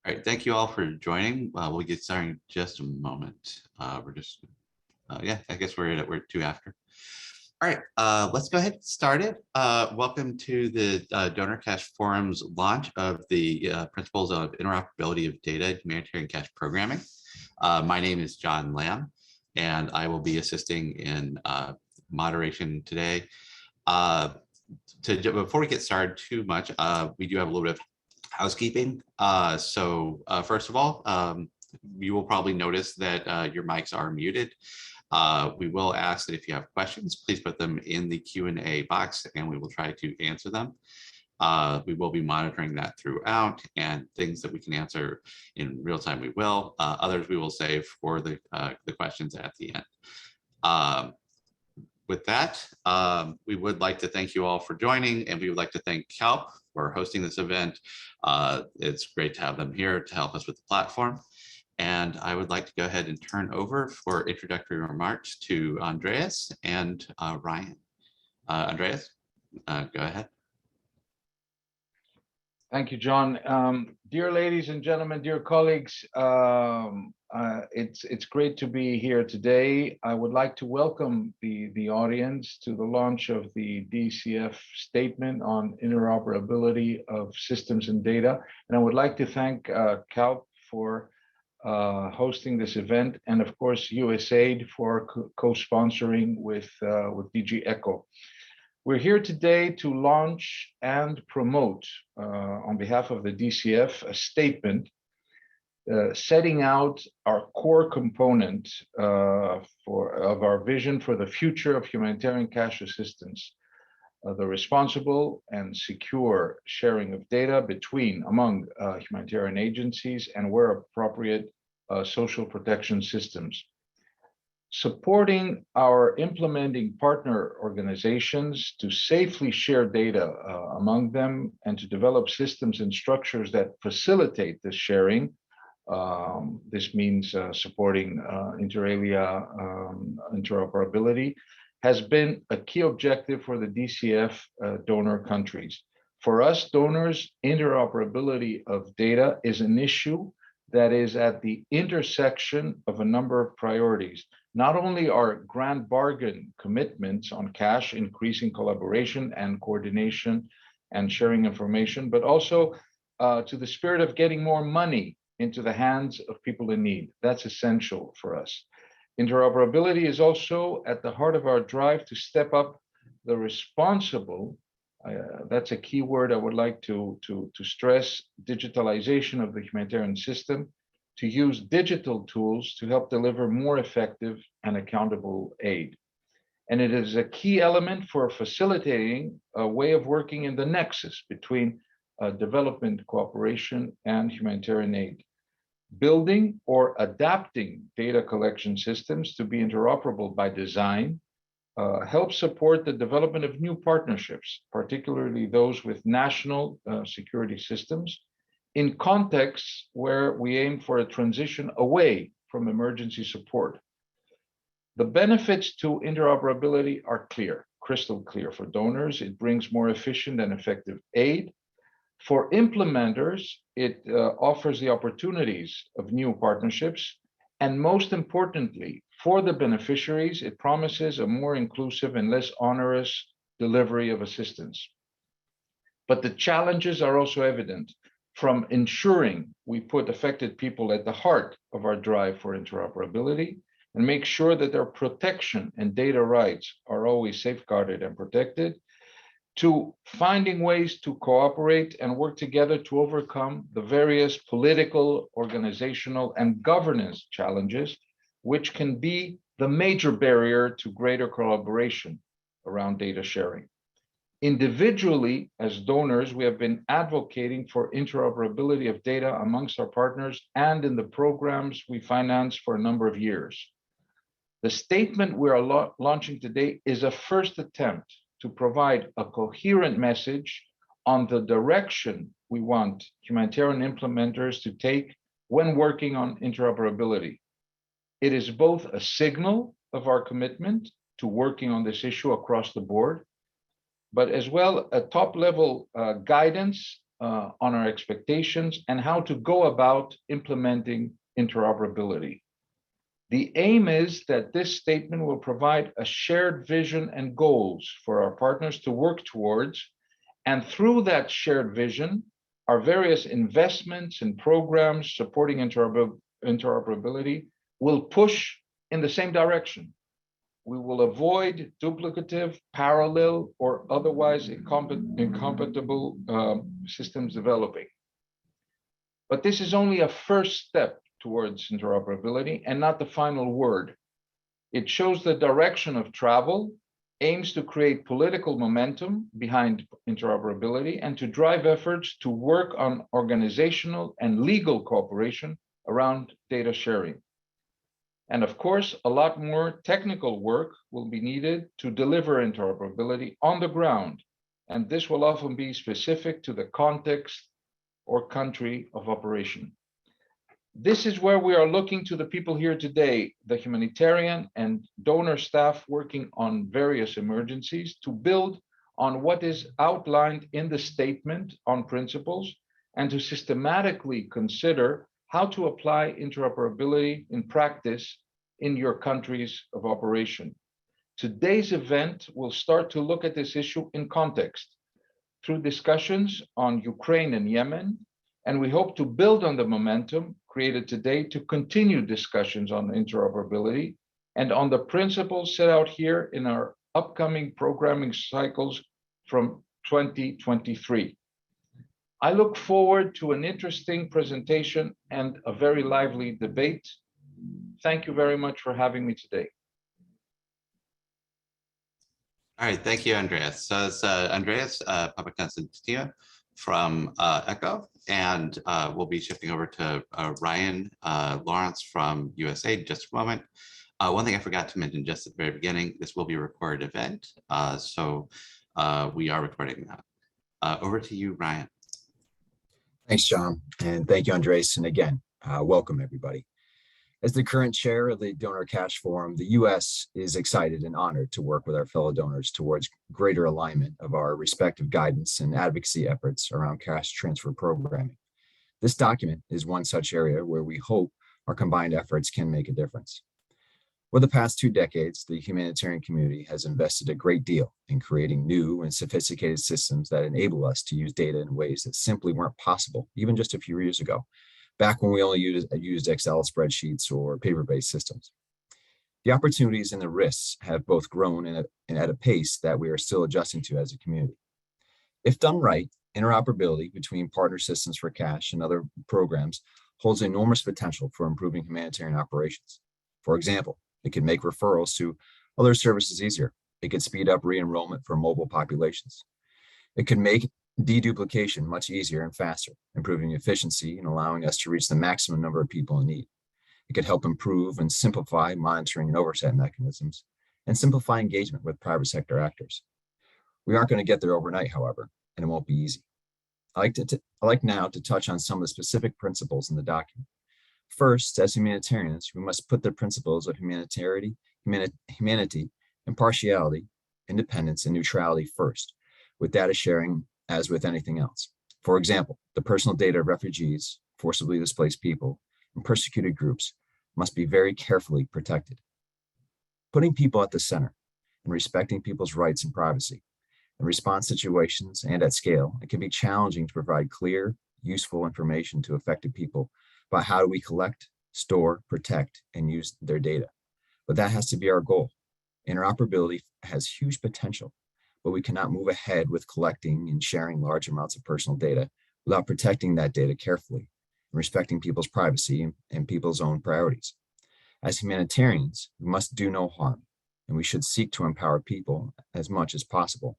All right, thank you all for joining. We'll get started in just a moment. We're just, yeah, I guess we're 2 after. All right, let's go ahead and get started. Welcome to the Donor Cash Forum's launch of the Principles of Interoperability of Data Humanitarian Cash Programming. My name is John Lamb, and I will be assisting in moderation today. Before we get started too much, we do have a little bit of housekeeping. First of all, you will probably notice that your mics are muted. We will ask that if you have questions, please put them in the Q&A box and we will try to answer them. We will be monitoring that throughout, and things that we can answer in real time, we will. Others we will save for the questions at the end. With that, we would like to thank you all for joining, and we would like to thank CALP for hosting this event. It's great to have them here to help us with the platform. And I would like to go ahead and turn over for introductory remarks to Andreas and Ryan. Andreas, go ahead. Thank you, John. Dear ladies and gentlemen, dear colleagues, it's great to be here today. I would like to welcome the audience to the launch of the DCF statement on interoperability of systems and data. And I would like to thank CALP for hosting this event, and of course USAID for co-sponsoring with DG ECHO. We're here today to launch and promote, on behalf of the DCF, a statement setting out our core component of our vision for the future of humanitarian cash assistance, the responsible and secure sharing of data among humanitarian agencies and, where appropriate, social protection systems. Supporting our implementing partner organizations to safely share data among them and to develop systems and structures that facilitate this sharing. This means supporting inter alia interoperability has been a key objective for the DCF donor countries. For us donors, interoperability of data is an issue that is at the intersection of a number of priorities. Not only our grand bargain commitments on cash, increasing collaboration and coordination and sharing information, but also to the spirit of getting more money into the hands of people in need. That's essential for us. Interoperability is also at the heart of our drive to step up the responsible, that's a key word I would like to stress, digitalization of the humanitarian system, to use digital tools to help deliver more effective and accountable aid. And it is a key element for facilitating a way of working in the nexus between development cooperation and humanitarian aid. Building or adapting data collection systems to be interoperable by design helps support the development of new partnerships, particularly those with national security systems, in contexts where we aim for a transition away from emergency support. The benefits to interoperability are clear, crystal clear. For donors, it brings more efficient and effective aid. For implementers, it offers the opportunities of new partnerships. And most importantly, for the beneficiaries, it promises a more inclusive and less onerous delivery of assistance. But the challenges are also evident, from ensuring we put affected people at the heart of our drive for interoperability and make sure that their protection and data rights are always safeguarded and protected, to finding ways to cooperate and work together to overcome the various political, organizational, and governance challenges, which can be the major barrier to greater collaboration around data sharing. Individually, as donors, we have been advocating for interoperability of data amongst our partners and in the programs we finance for a number of years. The statement we are launching today is a first attempt to provide a coherent message on the direction we want humanitarian implementers to take when working on interoperability. It is both a signal of our commitment to working on this issue across the board, but as well a top-level guidance on our expectations and how to go about implementing interoperability. The aim is that this statement will provide a shared vision and goals for our partners to work towards, and through that shared vision, our various investments and programs supporting interoperability will push in the same direction. We will avoid duplicative, parallel, or otherwise incompatible systems developing. But this is only a first step towards interoperability and not the final word. It shows the direction of travel, aims to create political momentum behind interoperability, and to drive efforts to work on organizational and legal cooperation around data sharing. And of course, a lot more technical work will be needed to deliver interoperability on the ground. And this will often be specific to the context or country of operation. This is where we are looking to the people here today, the humanitarian and donor staff working on various emergencies, to build on what is outlined in the statement on principles and to systematically consider how to apply interoperability in practice in your countries of operation. Today's event will start to look at this issue in context through discussions on Ukraine and Yemen, and we hope to build on the momentum created today to continue discussions on interoperability and on the principles set out here in our upcoming programming cycles from 2023. I look forward to an interesting presentation and a very lively debate. Thank you very much for having me today. All right, thank you, Andreas. So it's Andreas Papakonstantinou from ECHO, and we'll be shifting over to Ryan Lawrence from USA in just a moment. One thing I forgot to mention just at the very beginning, this will be a recorded event, so we are recording that. Over to you, Ryan. Thanks, John, and thank you, Andreas. And again, welcome everybody. As the current chair of the Donor Cash Forum, the U.S. is excited and honored to work with our fellow donors towards greater alignment of our respective guidance and advocacy efforts around cash transfer programming. This document is one such area where we hope our combined efforts can make a difference. For the past 2 decades, the humanitarian community has invested a great deal in creating new and sophisticated systems that enable us to use data in ways that simply weren't possible even just a few years ago, back when we only used Excel spreadsheets or paper-based systems. The opportunities and the risks have both grown and at a pace that we are still adjusting to as a community. If done right, interoperability between partner systems for cash and other programs holds enormous potential for improving humanitarian operations. For example, it can make referrals to other services easier. It could speed up re-enrollment for mobile populations. It could make deduplication much easier and faster, improving efficiency and allowing us to reach the maximum number of people in need. It could help improve and simplify monitoring and oversight mechanisms and simplify engagement with private sector actors. We aren't going to get there overnight, however, and it won't be easy. I like now to touch on some of the specific principles in the document. First, as humanitarians, we must put the principles of humanity, impartiality, independence, and neutrality first, with data sharing as with anything else. For example, the personal data of refugees, forcibly displaced people, and persecuted groups must be very carefully protected. Putting people at the center and respecting people's rights and privacy. In response situations and at scale, it can be challenging to provide clear, useful information to affected people about how do we collect, store, protect, and use their data. But that has to be our goal. Interoperability has huge potential, but we cannot move ahead with collecting and sharing large amounts of personal data without protecting that data carefully and respecting people's privacy and people's own priorities. As humanitarians, we must do no harm, and we should seek to empower people as much as possible.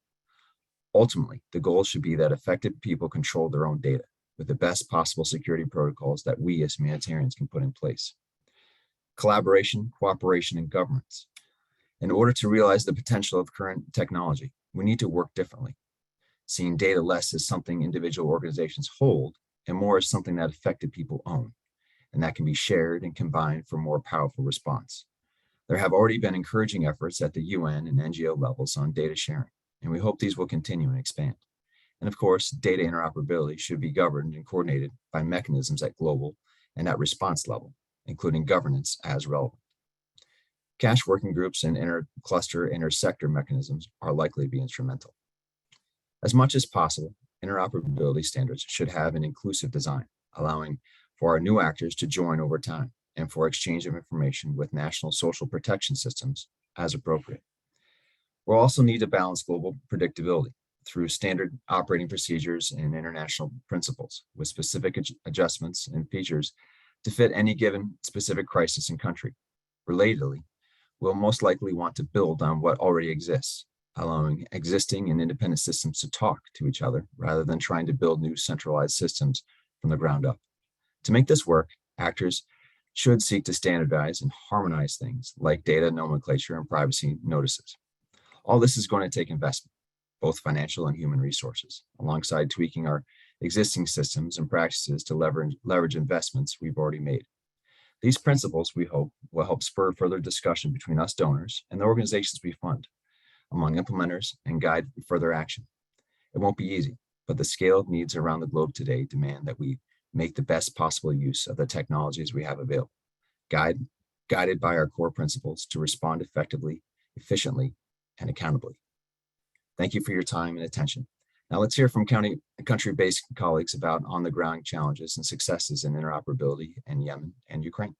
Ultimately, the goal should be that affected people control their own data with the best possible security protocols that we as humanitarians can put in place. Collaboration, cooperation, and governance. In order to realize the potential of current technology, we need to work differently, seeing data less as something individual organizations hold and more as something that affected people own, and that can be shared and combined for more powerful response. There have already been encouraging efforts at the UN and NGO levels on data sharing, and we hope these will continue and expand. And of course, data interoperability should be governed and coordinated by mechanisms at global and at response level, including governance as relevant. Cache working groups and inter-cluster, inter-sector mechanisms are likely to be instrumental. As much as possible, interoperability standards should have an inclusive design, allowing for our new actors to join over time and for exchange of information with national social protection systems as appropriate. We'll also need to balance global predictability through standard operating procedures and international principles with specific adjustments and features to fit any given specific crisis and country. Relatedly, we'll most likely want to build on what already exists, allowing existing and independent systems to talk to each other rather than trying to build new centralized systems from the ground up. To make this work, actors should seek to standardize and harmonize things like data nomenclature and privacy notices. All this is going to take investment, both financial and human resources, alongside tweaking our existing systems and practices to leverage investments we've already made. These principles, we hope, will help spur further discussion between us donors and the organizations we fund, among implementers, and guide further action. It won't be easy, but the scale of needs around the globe today demand that we make the best possible use of the technologies we have available, guided by our core principles to respond effectively, efficiently, and accountably. Thank you for your time and attention. Now let's hear from country-based colleagues about on-the-ground challenges and successes in interoperability in Yemen and Ukraine.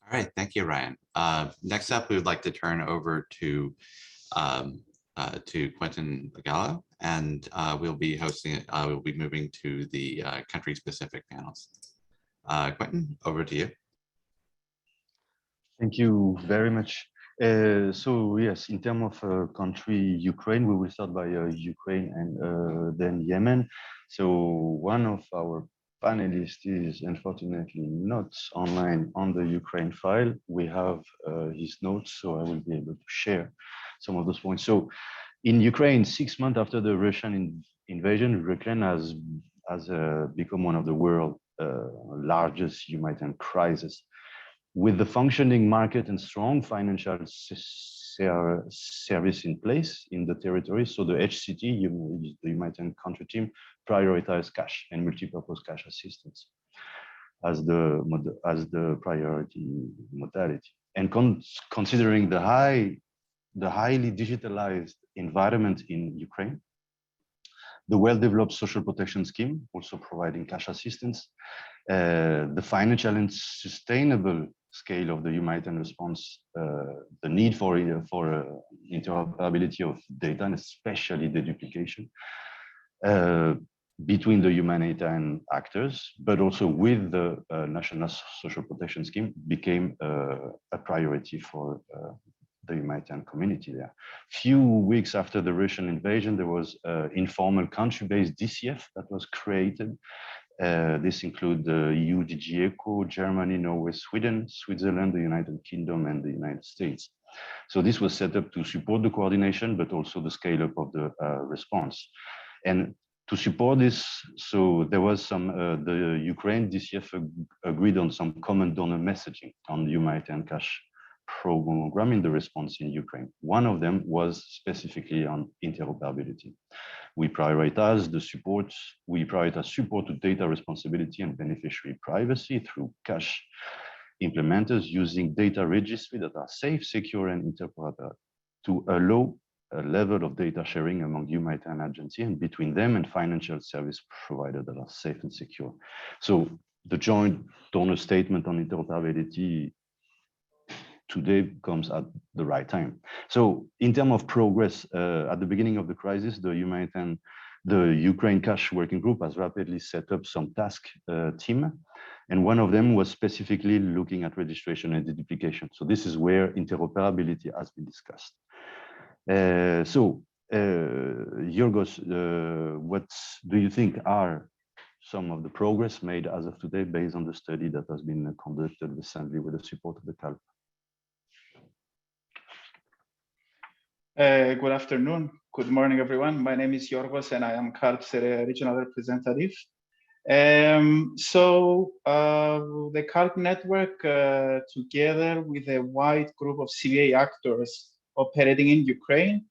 All right, thank you, Ryan. Next up, we would like to turn over to Quentin Gallo, and we'll be hosting it. We'll be moving to the country-specific panels. Quentin, over to you. Thank you very much. So yes, in terms of country Ukraine, we will start by Ukraine and then Yemen. So one of our panelists is unfortunately not online on the Ukraine file. We have his notes, so I will be able to share some of those points. So in Ukraine, 6 months after the Russian invasion, Ukraine has become one of the world's largest humanitarian crises. With the functioning market and strong financial service in place in the territory, so the HCT, the Humanitarian Country Team, prioritized cash and multipurpose cash assistance as the priority modality. And considering the highly digitalized environment in Ukraine, the well-developed social protection scheme, also providing cash assistance, the financial and sustainable scale of the humanitarian response, the need for interoperability of data, and especially the duplication between the humanitarian actors, but also with the National Social Protection Scheme, became a priority for the humanitarian community there. Few weeks after the Russian invasion, there was an informal country-based DCF that was created. This includes the EU, DG ECHO, Germany, Norway, Sweden, Switzerland, the United Kingdom, and the United States. So this was set up to support the coordination, but also the scale up of the response. And to support this, so there was some, the Ukraine DCF agreed on some common donor messaging on the humanitarian cash program in the response in Ukraine. One of them was specifically on interoperability. We prioritize the support. We prioritize support to data responsibility and beneficiary privacy through cash implementers using data registry that are safe, secure, and interoperable to allow a level of data sharing among humanitarian agencies and between them and financial service providers that are safe and secure. So the joint donor statement on interoperability today comes at the right time. So in terms of progress, at the beginning of the crisis, the Ukraine Cash Working Group has rapidly set up some task team. And one of them was specifically looking at registration and duplication. So this is where interoperability has been discussed. Yorgos, what do you think are some of the progress made as of today based on the study that has been conducted recently with the support of the CALP? Good afternoon. Good morning, everyone. My name is Yorgos, and I am CALP's regional representative. The CALP network, together with a wide group of CVA actors operating in Ukraine,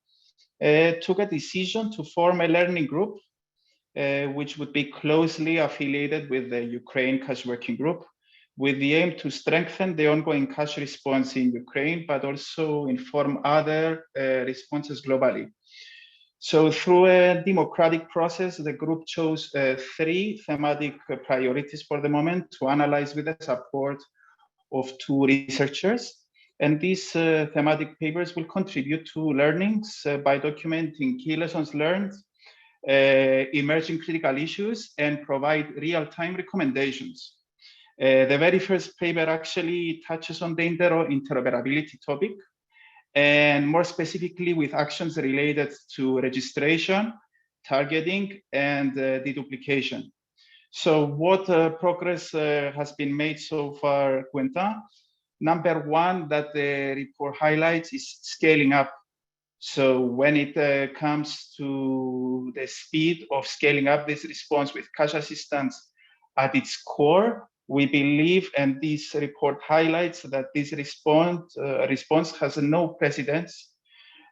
took a decision to form a learning group, which would be closely affiliated with the Ukraine cash working group, with the aim to strengthen the ongoing cash response in Ukraine, but also inform other responses globally. So through a democratic process, the group chose 3 thematic priorities for the moment to analyze with the support of 2 researchers. And these thematic papers will contribute to learnings by documenting key lessons learned, emerging critical issues, and provide real-time recommendations. The very first paper actually touches on the interoperability topic, and more specifically with actions related to registration, targeting, and deduplication. So what progress has been made so far, Quentin? Number 1 that the report highlights is scaling up. So when it comes to the speed of scaling up this response with cash assistance at its core, we believe, and this report highlights, that this response has no precedence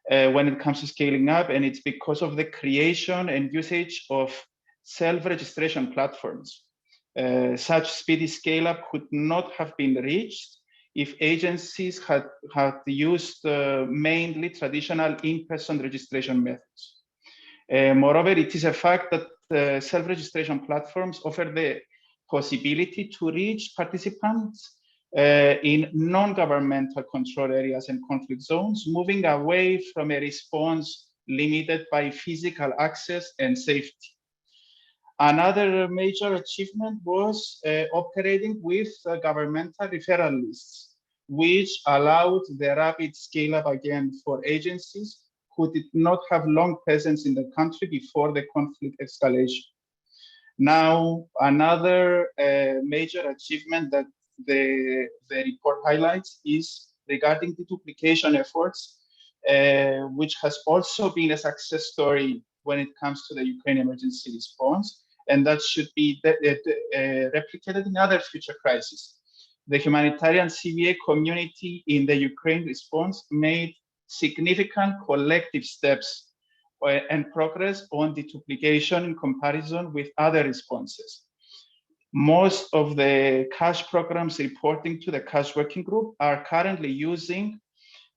when it comes to scaling up, and it's because of the creation and usage of self-registration platforms. Such speedy scale-up could not have been reached if agencies had used mainly traditional in-person registration methods. Moreover, it is a fact that self-registration platforms offer the possibility to reach participants in non-governmental control areas and conflict zones, moving away from a response limited by physical access and safety. Another major achievement was operating with governmental referral lists, which allowed the rapid scale-up again for agencies who did not have long presence in the country before the conflict escalation. Now, another major achievement that the report highlights is regarding the duplication efforts, which has also been a success story when it comes to the Ukraine emergency response, and that should be replicated in other future crises. The humanitarian CVA community in the Ukraine response made significant collective steps and progress on the duplication in comparison with other responses. Most of the cash programs reporting to the cash working group are currently using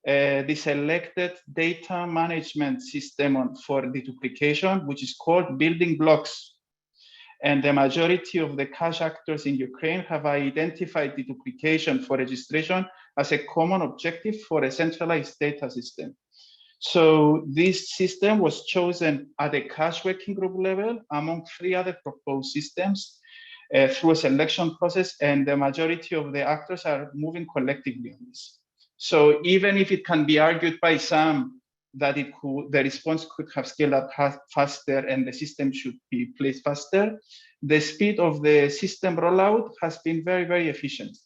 the selected data management system for the duplication, which is called building blocks. And the majority of the cash actors in Ukraine have identified the duplication for registration as a common objective for a centralized data system. So this system was chosen at a cash working group level among 3 other proposed systems through a selection process, and the majority of the actors are moving collectively on this. So even if it can be argued by some that the response could have scaled up faster and the system should be placed faster, the speed of the system rollout has been very, very efficient.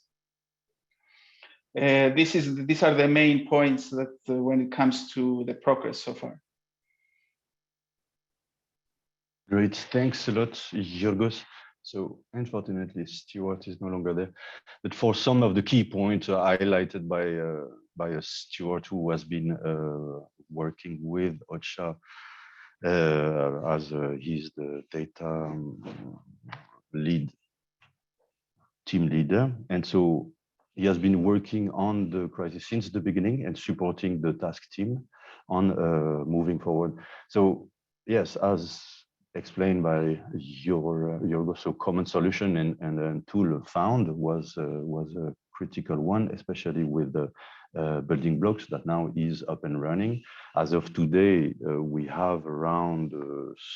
These are the main points that when it comes to the progress so far. Great, thanks a lot, Yorgos. So unfortunately, Stuart is no longer there. But for some of the key points highlighted by Stuart, who has been working with OCHA as he's the data team leader. And so he has been working on the crisis since the beginning and supporting the task team on moving forward. So yes, as explained by your so common solution and tool found was a critical one, especially with the building blocks that now is up and running. As of today, we have around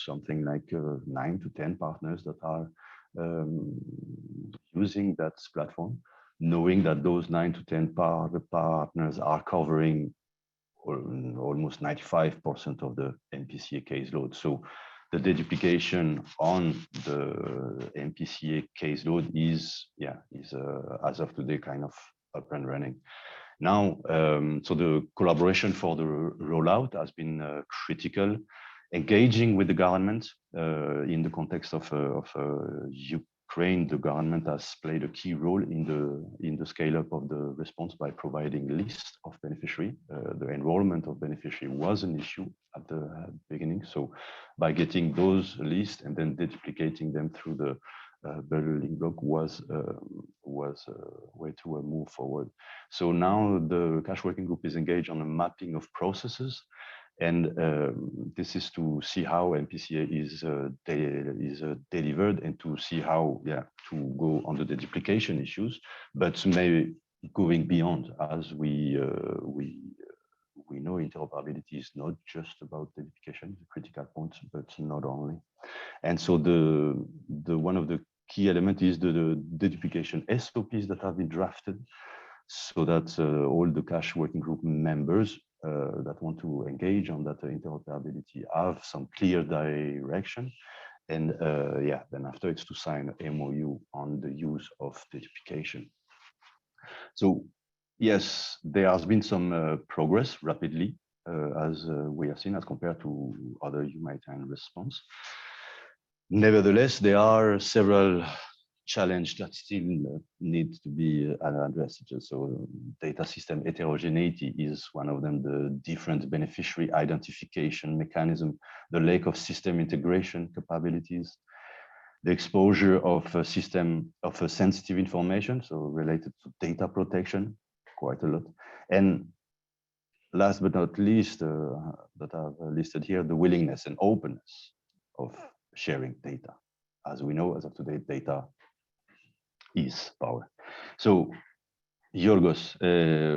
something like 9 to 10 partners that are using that platform, knowing that those 9 to 10 partners are covering almost 95% of the MPCA caseload. So the deduplication on the MPCA caseload is as of today kind of up and running. Now, so the collaboration for the rollout has been critical, engaging with the government in the context of Ukraine, the government has played a key role in the scale up of the response by providing lists of beneficiary. The enrollment of beneficiary was an issue at the beginning. So by getting those lists and then deduplicating them through the building block was a way to move forward. So now the cash working group is engaged on a mapping of processes. And this is to see how MPCA is delivered and to see how, to go on the duplication issues, but maybe going beyond, as we know interoperability is not just about duplication, the critical point, but not only. And so the one of the key element is the duplication SOPs that have been drafted, so that all the cash working group members that want to engage on that interoperability have some clear direction. And then after it's to sign an MOU on the use of duplication. So yes, there has been some progress rapidly, as we have seen, as compared to other humanitarian response. Nevertheless, there are several challenges that still need to be addressed. So data system heterogeneity is one of them, the different beneficiary identification mechanism, the lack of system integration capabilities, the exposure of a system of sensitive information, so related to data protection, quite a lot. And last but not least, that I've listed here, the willingness and openness of sharing data. As we know, as of today, data is power. So, Yorgos,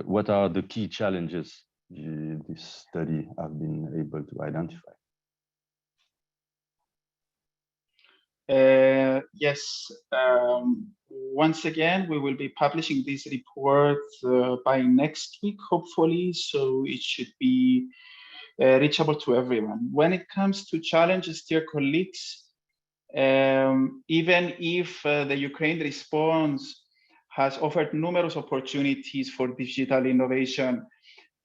what are the key challenges this study have been able to identify? Yes, once again, we will be publishing this report by next week, hopefully, so it should be reachable to everyone. When it comes to challenges, dear colleagues, even if the Ukraine response has offered numerous opportunities for digital innovation,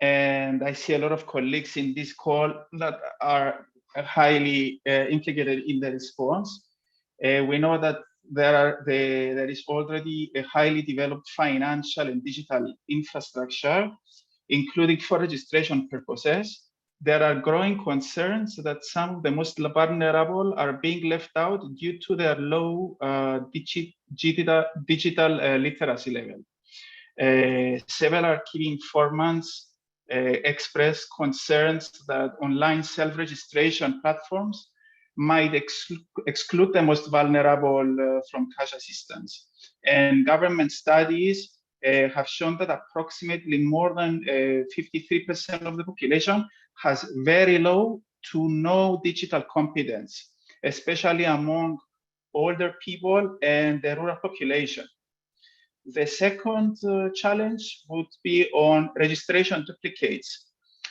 and I see a lot of colleagues in this call that are highly implicated in the response. We know that there is already a highly developed financial and digital infrastructure, including for registration purposes. There are growing concerns that some of the most vulnerable are being left out due to their low digital literacy level. Several key informants express concerns that online self-registration platforms might exclude the most vulnerable from cash assistance. And government studies have shown that approximately more than 53% of the population has very low to no digital competence, especially among older people and the rural population. The second challenge would be on registration duplicates.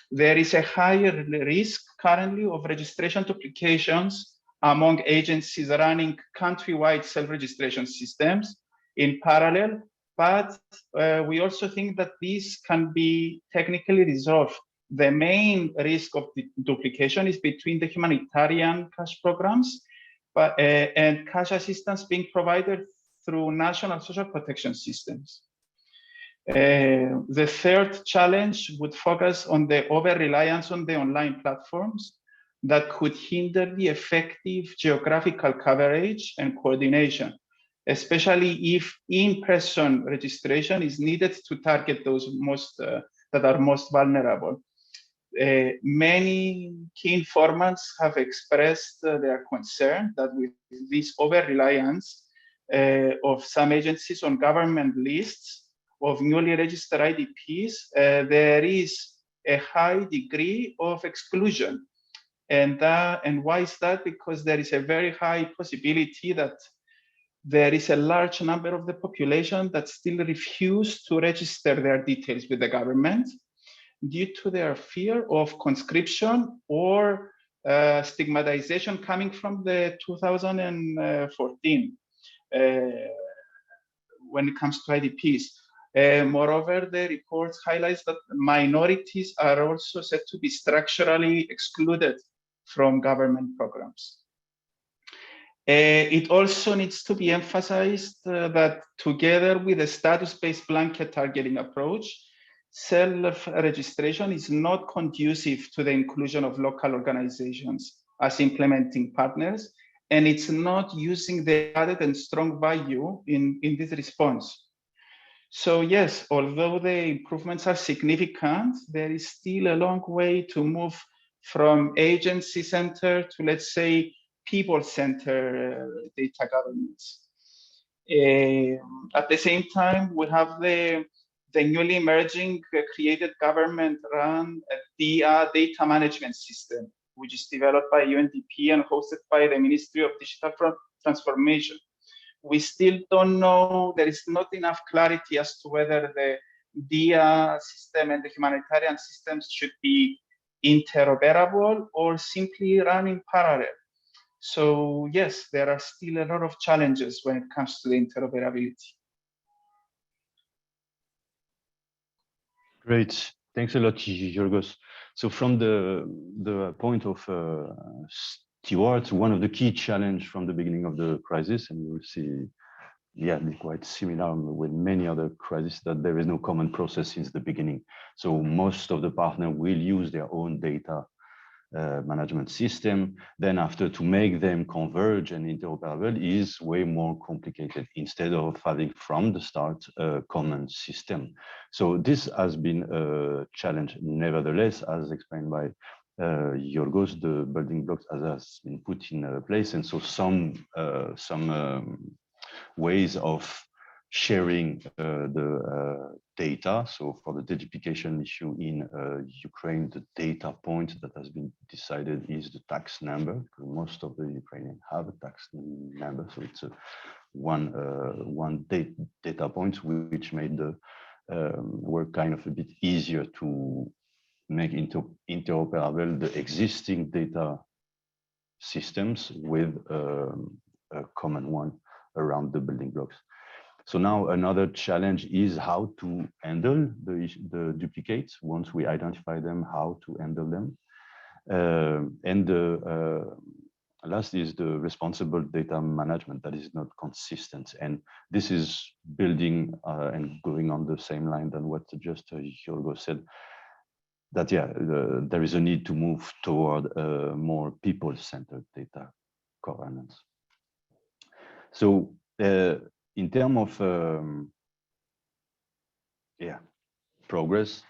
There is a higher risk currently of registration duplications among agencies running countrywide self-registration systems in parallel, but we also think that these can be technically resolved. The main risk of the duplication is between the humanitarian cash programs and cash assistance being provided through national social protection systems. The third challenge would focus on the over-reliance on the online platforms that could hinder the effective geographical coverage and coordination, especially if in-person registration is needed to target those that are most vulnerable. Many key informants have expressed their concern that with this over-reliance of some agencies on government lists of newly registered IDPs, there is a high degree of exclusion. And why is that? Because there is a very high possibility that there is a large number of the population that still refuse to register their details with the government due to their fear of conscription or stigmatization coming from the 2014 when it comes to IDPs. Moreover, the report highlights that minorities are also said to be structurally excluded from government programs. It also needs to be emphasized that together with a status-based blanket targeting approach, self-registration is not conducive to the inclusion of local organizations as implementing partners, and it's not using the added and strong value in this response. So yes, although the improvements are significant, there is still a long way to move from agency-centered to, let's say, people-centered data governance. At the same time, we have the newly emerging created government-run data management system, which is developed by UNDP and hosted by the Ministry of Digital Transformation. We still don't know, there is not enough clarity as to whether the DIA system and the humanitarian systems should be interoperable or simply run in parallel. So yes, there are still a lot of challenges when it comes to the interoperability. Great, thanks a lot, Yorgos. So from the point of Stewart, one of the key challenges from the beginning of the crisis, and you will see, yeah, quite similar with many other crises, that there is no common process since the beginning. So most of the partners will use their own data management system. Then after, to make them converge and interoperable is way more complicated instead of having from the start a common system. So this has been a challenge. Nevertheless, as explained by Yorgos, the building blocks has been put in place, and so some ways of sharing the data. So for the deduplication issue in Ukraine, the data point that has been decided is the tax number, because most of the Ukrainians have a tax number. So it's a one data point, which made the work kind of a bit easier to make interoperable the existing data systems with a common one around the building blocks. So now another challenge is how to handle the duplicates once we identify them, how to handle them. And the last is the responsible data management that is not consistent. And this is building and going on the same line than what just Yorgos said, that yeah, there is a need to move toward more people-centered data governance. So in terms of progress,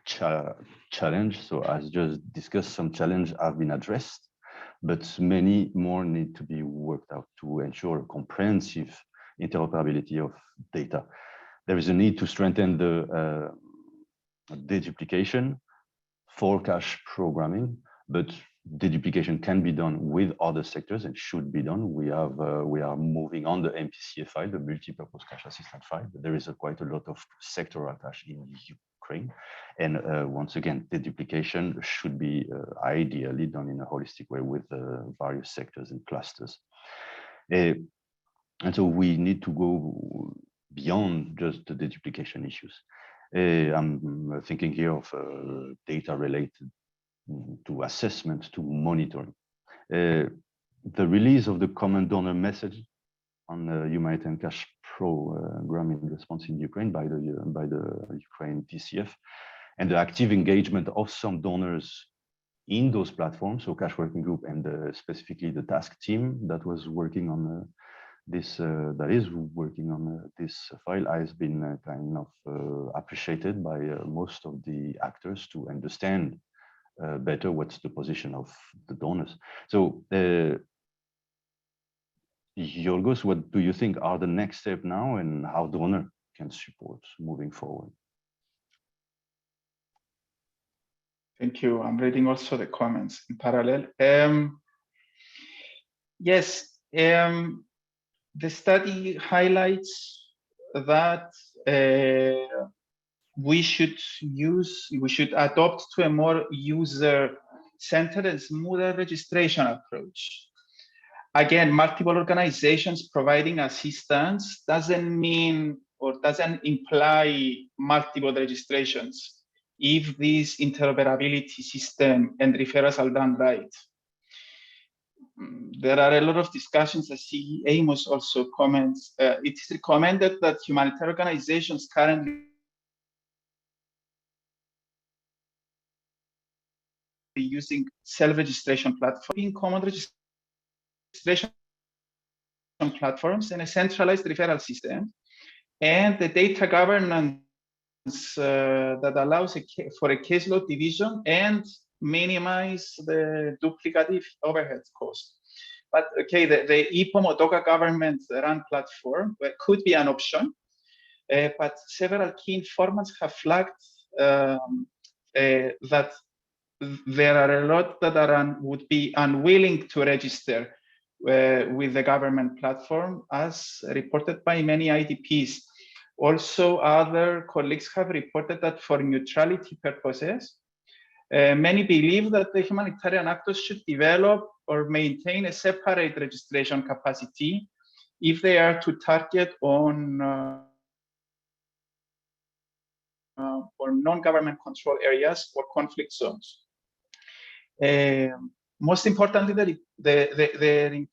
challenge, so as just discussed, some challenges have been addressed, but many more need to be worked out to ensure comprehensive interoperability of data. There is a need to strengthen the deduplication, forecast programming, but deduplication can be done with other sectors and should be done. We are moving on the MPCA file, the multi-purpose cash assistant file, but there is quite a lot of sectoral cash in Ukraine. And once again, deduplication should be ideally done in a holistic way with various sectors and clusters. And so we need to go beyond just the deduplication issues. I'm thinking here of data related to assessment, to monitoring. The release of the common donor message on the Humanitarian Cash Program in response in Ukraine by the Ukraine DCF, and the active engagement of some donors in those platforms, so Cash Working Group and specifically the task team that was working on this this file has been kind of appreciated by most of the actors to understand better what's the position of the donors. So Yorgos, what do you think are the next steps now, and how donor can support moving forward? Thank you. I'm reading also the comments in parallel. Yes, the study highlights that we should adopt to a more user-centered and smoother registration approach. Again, multiple organizations providing assistance doesn't mean or doesn't imply multiple registrations if this interoperability system and referrals are done right. there are a lot of discussions. I see Amos also comments. It is recommended that humanitarian organizations currently using self-registration platform, in common registration platforms and a centralized referral system, and the data governance that allows for a caseload division and minimize the duplicative overhead cost. But okay, the EPOM or Docker government run platform could be an option, but several key informants have flagged that there are a lot that would be unwilling to register with the government platform, as reported by many IDPs. Also, other colleagues have reported that for neutrality purposes, many believe that the humanitarian actors should develop or maintain a separate registration capacity if they are to target on or non-government control areas or conflict zones. Most importantly, the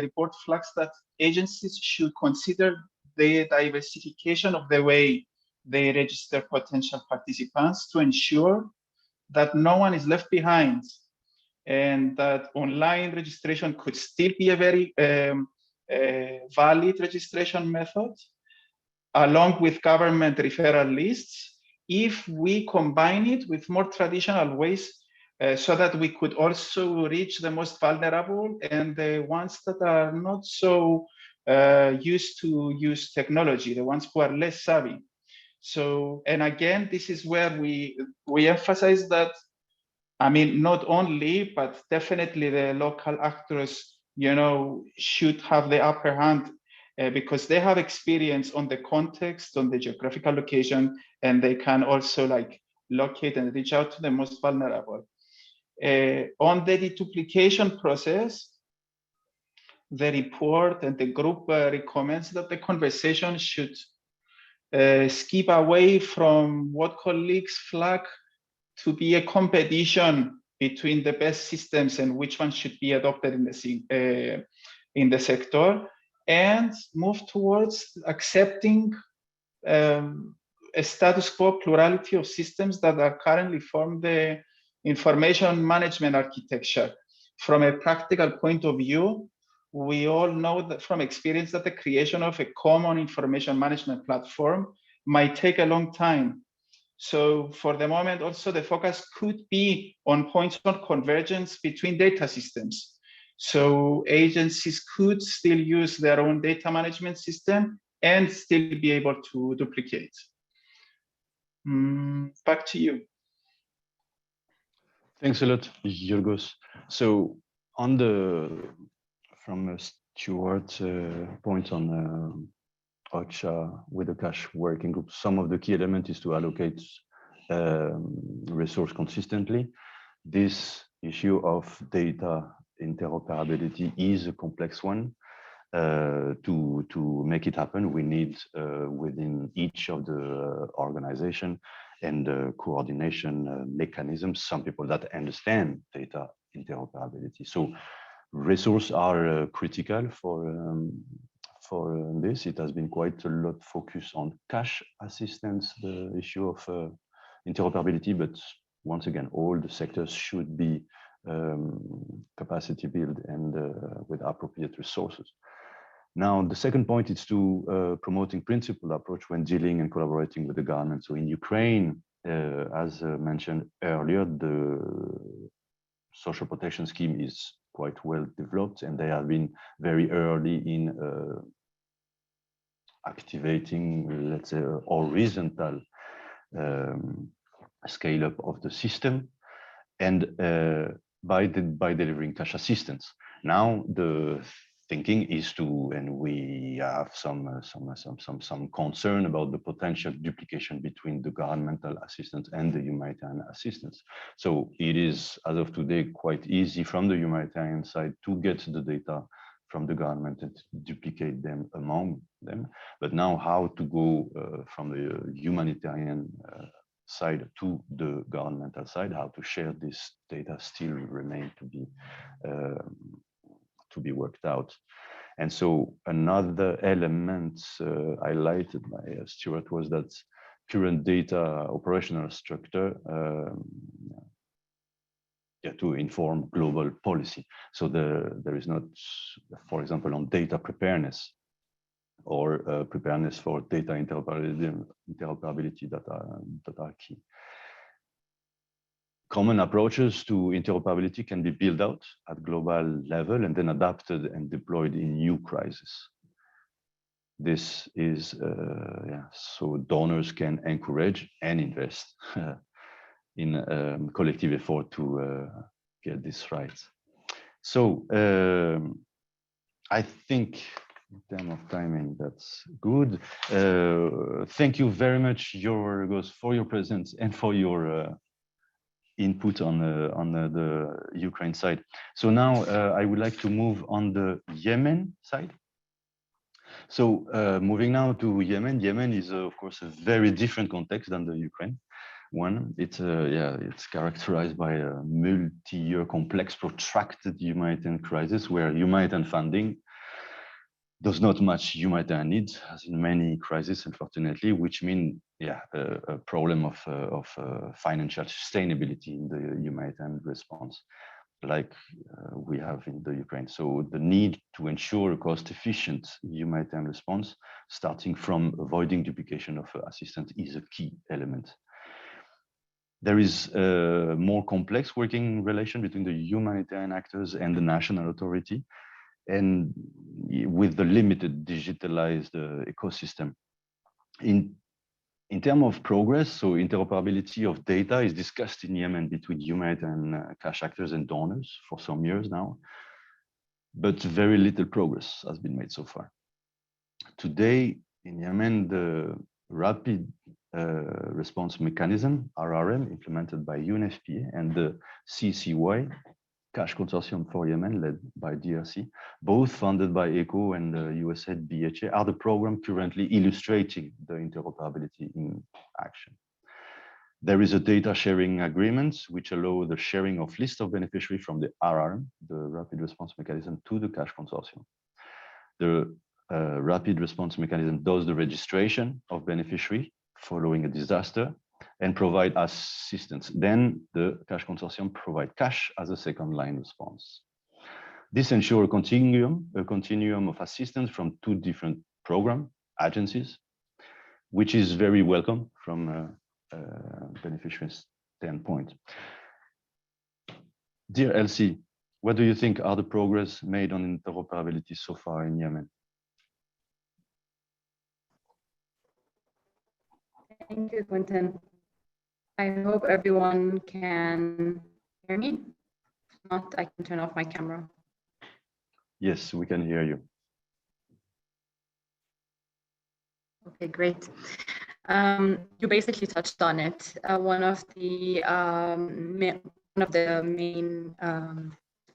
report flags that agencies should consider the diversification of the way they register potential participants to ensure that no one is left behind, and that online registration could still be a very valid registration method, along with government referral lists, if we combine it with more traditional ways, so that we could also reach the most vulnerable and the ones that are not so used to use technology, the ones who are less savvy. So, and again, this is where we emphasize that, I mean, not only, but definitely the local actors, you know, should have the upper hand, because they have experience on the context, on the geographical location, and they can also like locate and reach out to the most vulnerable. On the deduplication process, the report and the group recommends that the conversation should skip away from what colleagues flag to be a competition between the best systems and which one should be adopted in the sector, and move towards accepting a status quo plurality of systems that are currently form the information management architecture. From a practical point of view, we all know that from experience that the creation of a common information management platform might take a long time. So for the moment, also the focus could be on points of convergence between data systems. So agencies could still use their own data management system and still be able to duplicate. Back to you. Thanks a lot, Yorgos. So on from Stuart's point on OCHA with the cash working group, some of the key element is to allocate resource consistently. This issue of data interoperability is a complex one. To make it happen, we need within each of the organization and coordination mechanisms, some people that understand data interoperability. So resources are critical for this. It has been quite a lot focused on cash assistance, the issue of interoperability, but once again, all the sectors should be capacity build and with appropriate resources. Now, the second point is to promoting principled approach when dealing and collaborating with the government. So in Ukraine, as mentioned earlier, the social protection scheme is quite well developed, and they have been very early in activating, let's say, horizontal scale up of the system, and by delivering cash assistance. Now the thinking is to, and we have some concern about the potential duplication between the governmental assistance and the humanitarian assistance. So it is, as of today, quite easy from the humanitarian side to get the data from the government and duplicate them among them. But now how to go from the humanitarian side to the governmental side, how to share this data still remain to be to be worked out. And so another element highlighted by Stuart was that current data operational structure to inform global policy. So there is not, for example, on data preparedness or preparedness for data interoperability that are key. Common approaches to interoperability can be built out at global level and then adapted and deployed in new crises. This is so donors can encourage and invest in collective effort to get this right. So I think in terms of timing, that's good. Thank you very much, Yorgos, for your presence and for your input on the Ukraine side. So now I would like to move on the Yemen side. So moving now to Yemen. Yemen is of course a very different context than the Ukraine one. It's characterized by a multi-year, complex, protracted humanitarian crisis where humanitarian funding does not match humanitarian needs, as in many crises, unfortunately, which mean a problem of financial sustainability in the humanitarian response, like we have in the Ukraine. So the need to ensure a cost-efficient humanitarian response, starting from avoiding duplication of assistance, is a key element. There is a more complex working relation between the humanitarian actors and the national authority, and with the limited digitalized ecosystem. In terms of progress, so interoperability of data is discussed in Yemen between humanitarian cash actors and donors for some years now, but very little progress has been made so far. Today in Yemen, the rapid response mechanism, RRM, implemented by UNFPA, and the CCY, Cash Consortium for Yemen, led by DRC, both funded by ECHO and USAID BHA, are the program currently illustrating the interoperability in action. There is a data sharing agreement which allows the sharing of list of beneficiaries from the RRM, the Rapid Response Mechanism, to the Cash Consortium. The Rapid Response Mechanism does the registration of beneficiary following a disaster and provide assistance. Then the Cash Consortium provide cash as a second line response. This ensures a continuum of assistance from two different program agencies, which is very welcome from a beneficiary standpoint. Dear Elsie, what do you think are the progress made on interoperability so far in Yemen? Thank you, Quentin. I hope everyone can hear me. If not, I can turn off my camera. Yes, we can hear you. Okay, great. You basically touched on it. One of the main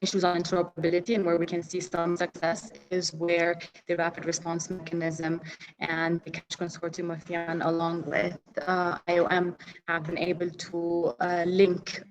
issues on interoperability and where we can see some success is where the rapid response mechanism and the Cash Consortium of Yemen, along with IOM, have been able to link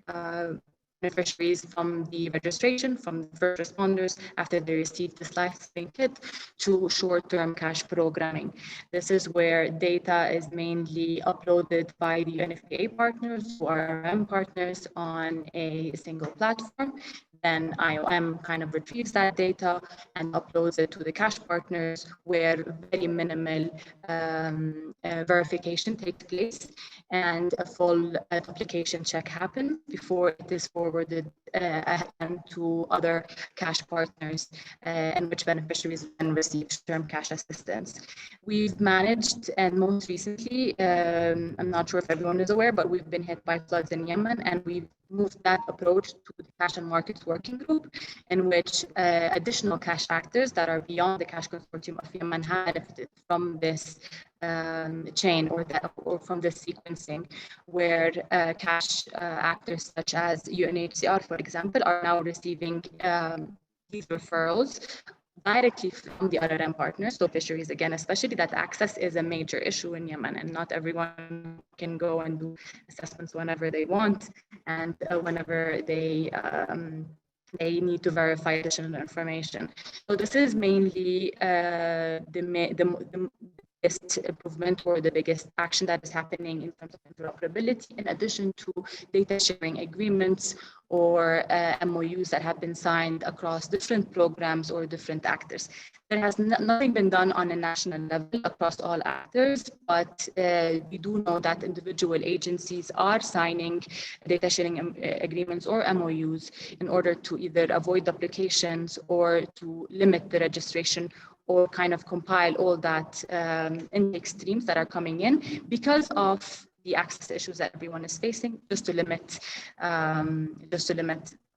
beneficiaries from the registration, from the first responders after they receive this life-saving kit, to short-term cash programming. This is where data is mainly uploaded by the UNFPA partners to RM partners on a single platform. Then IOM kind of retrieves that data and uploads it to the cash partners, where very minimal verification takes place and a full duplication check happens before it is forwarded to other cash partners, in which beneficiaries then receive short-term cash assistance. We've managed, and most recently, I'm not sure if everyone is aware, but we've been hit by floods in Yemen, and we've moved that approach to the Cash and Markets Working Group, in which additional cash actors that are beyond the Cash Consortium of Yemen have benefited from this chain or from this sequencing, where cash actors such as UNHCR, for example, are now receiving these referrals directly from the RRM partners, so fisheries again, especially that access is a major issue in Yemen, and not everyone can go and do assessments whenever they want and whenever they they need to verify additional information. So this is mainly the biggest improvement or the biggest action that is happening in terms of interoperability, in addition to data sharing agreements or MOUs that have been signed across different programs or different actors. There has nothing been done on a national level across all actors, but we do know that individual agencies are signing data sharing agreements or MOUs in order to either avoid duplications or to limit the registration or kind of compile all that intake streams that are coming in because of the access issues that everyone is facing, just to limit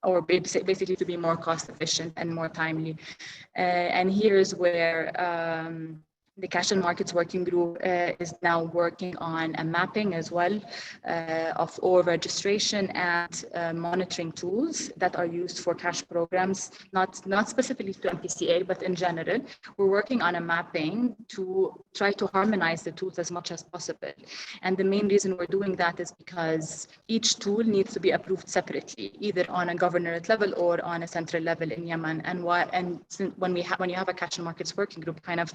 or basically to be more cost efficient and more timely. And here's where the Cash and Markets Working Group is now working on a mapping as well of all registration and monitoring tools that are used for cash programs, not specifically to MPCA, but in general. We're working on a mapping to try to harmonize the tools as much as possible. And the main reason we're doing that is because each tool needs to be approved separately, either on a governorate level or on a central level in Yemen. And when you have a Cash and Markets Working Group kind of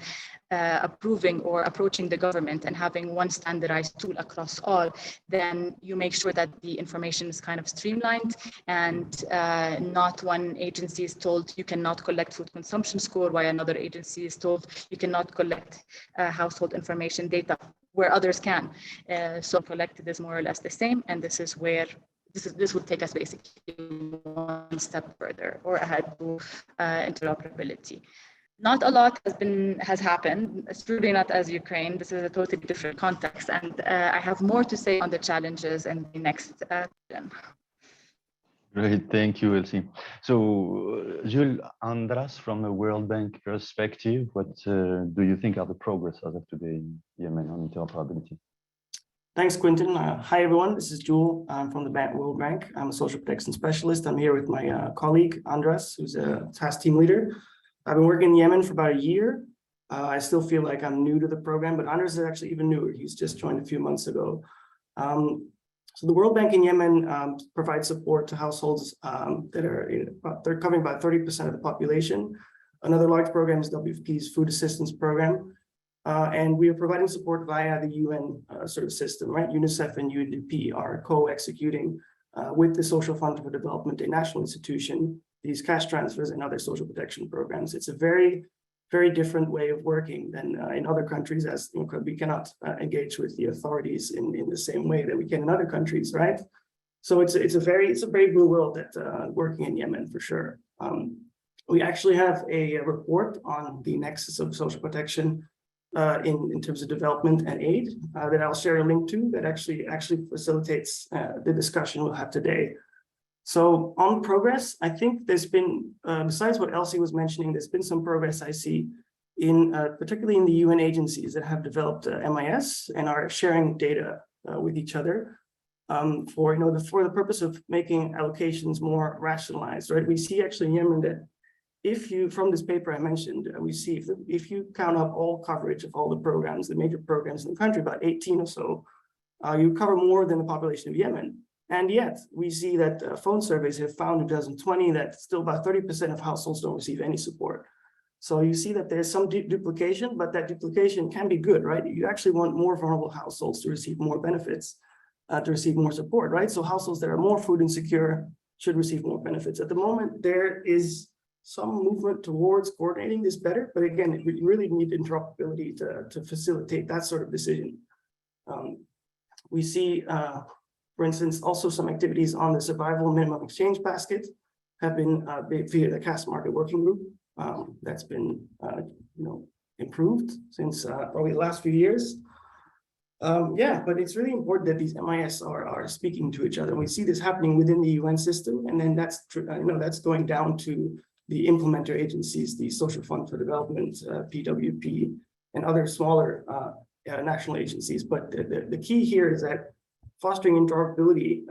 approving or approaching the government and having one standardized tool across all, then you make sure that the information is kind of streamlined and not one agency is told you cannot collect food consumption score while another agency is told you cannot collect household information data where others can. So collected is more or less the same, and this is where this would take us basically one step further or ahead to interoperability. Not a lot has happened. It's truly not as Ukraine. This is a totally different context, and I have more to say on the challenges in the next session. Great, thank you, Elsie. So, Jules, Andreas, from the World Bank perspective, what do you think are the progress as of today in Yemen on interoperability? Thanks, Quentin. Hi, everyone. This is Jewel. I'm from the World Bank. I'm a social protection specialist. I'm here with my colleague, Andreas, who's a task team leader. I've been working in Yemen for about a year. I still feel like I'm new to the program, but Andreas is actually even newer. He's just joined a few months ago. So the World Bank in Yemen provides support to households that are they're covering about 30% of the population. Another large program is WFP's Food Assistance Program. And we are providing support via the UN sort of system, right? UNICEF and UNDP are co-executing with the Social Fund for Development, a national institution, these cash transfers and other social protection programs. It's a very, very different way of working than in other countries, as we cannot engage with the authorities in the same way that we can in other countries, right? So it's a very blue world that working in Yemen for sure. We actually have a report on the nexus of social protection in terms of development and aid that I'll share a link to that actually facilitates the discussion we'll have today. So on progress, I think there's been, besides what Elsie was mentioning, there's been some progress I see in particularly in the UN agencies that have developed MIS and are sharing data with each other for the purpose of making allocations more rationalized, right? We see actually in Yemen that if you, from this paper I mentioned, we see if you count up all coverage of all the programs, the major programs in the country, about 18 or so, you cover more than the population of Yemen. And yet we see that phone surveys have found in 2020 that still about 30% of households don't receive any support. So you see that there's some duplication, but that duplication can be good, right? You actually want more vulnerable households to receive more benefits, to receive more support, right? So households that are more food insecure should receive more benefits. At the moment, there is some movement towards coordinating this better, but again, we really need interoperability to facilitate that sort of decision. We see, for instance, also some activities on the survival minimum exchange basket have been via the Cash Market Working Group. That's been improved since probably the last few years. But it's really important that these MIS are speaking to each other. We see this happening within the UN system, and then that's going down to the implementer agencies, the Social Fund for Development, PWP, and other smaller national agencies. But the key here is that fostering interoperability,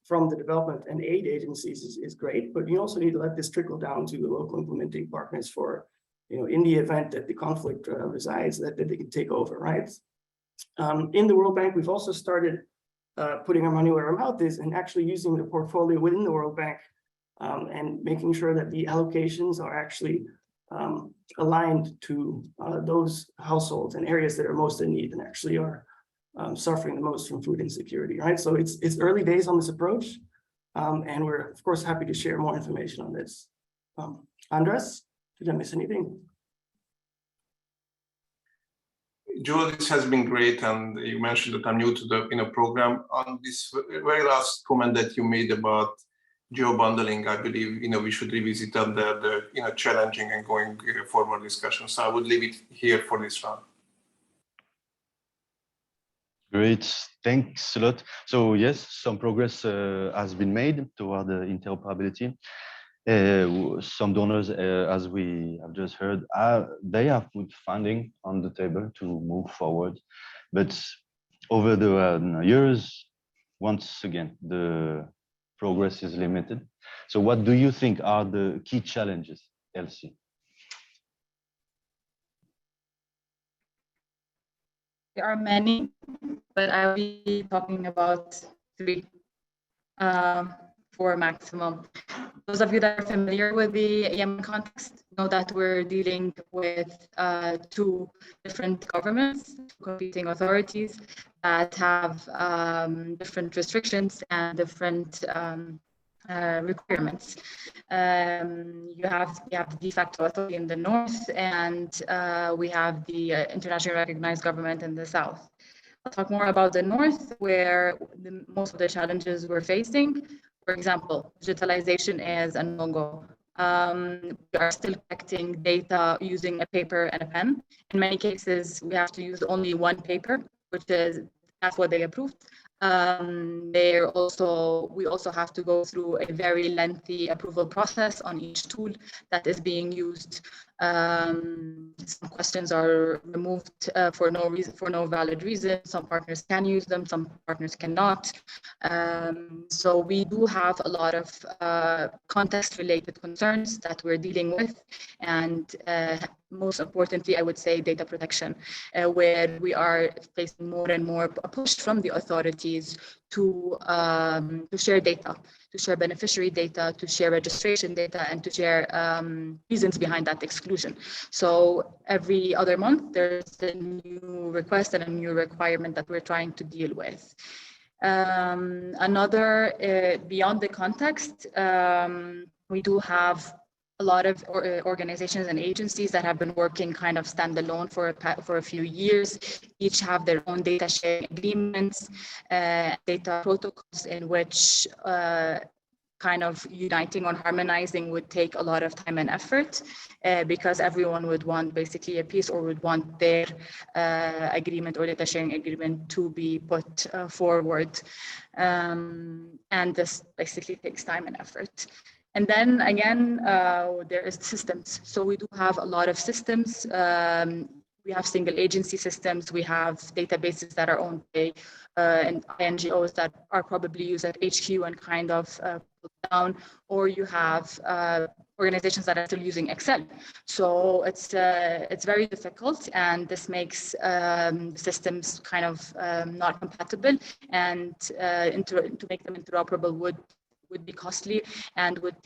from the development and aid agencies is great, but you also need to let this trickle down to the local implementing partners for, in the event that the conflict resides, that they can take over, right? In the World Bank, we've also started putting our money where our mouth is and actually using the portfolio within the World Bank and making sure that the allocations are actually aligned to those households and areas that are most in need and actually are suffering the most from food insecurity, right? So it's early days on this approach, and we're of course happy to share more information on this. Andreas, did I miss anything? Joel, this has been great, and you mentioned that I'm new to the program. On this very last comment that you made about geo-bundling, I believe we should revisit the challenging and going forward discussion. So I would leave it here for this round. Great, thanks a lot. So yes, some progress has been made toward the interoperability. Some donors, as we have just heard, they have put funding on the table to move forward. But over the years, once again, the progress is limited. So what do you think are the key challenges, Elsie? There are many, but I'll be talking about 3, 4 maximum. Those of you that are familiar with the Yemen context know that we're dealing with 2 different governments, competing authorities that have different restrictions and different requirements. You have the de facto authority in the north, and we have the internationally recognized government in the south. I'll talk more about the north, where most of the challenges we're facing. For example, digitalization is a no-go. We are still collecting data using a paper and a pen. In many cases, we have to use only one paper, that's what they approved. We also have to go through a very lengthy approval process on each tool that is being used. Some questions are removed for no valid reason. Some partners can use them, some partners cannot. So we do have a lot of context-related concerns that we're dealing with, and most importantly, I would say data protection, where we are facing more and more a push from the authorities to share data, to share beneficiary data, to share registration data, and to share reasons behind that exclusion. So every other month, there's a new request and a new requirement that we're trying to deal with. Another, beyond the context, we do have a lot of organizations and agencies that have been working kind of standalone for a few years. Each have their own data sharing agreements, data protocols in which kind of uniting or harmonizing would take a lot of time and effort, because everyone would want basically a piece or would want their agreement or data sharing agreement to be put forward. And this basically takes time and effort. And then again, there is systems. So we do have a lot of systems. We have single agency systems. We have databases that are owned by NGOs that are probably used at HQ and kind of put down, or you have organizations that are still using Excel. So it's very difficult, and this makes systems kind of not compatible, and to make them interoperable would be costly and would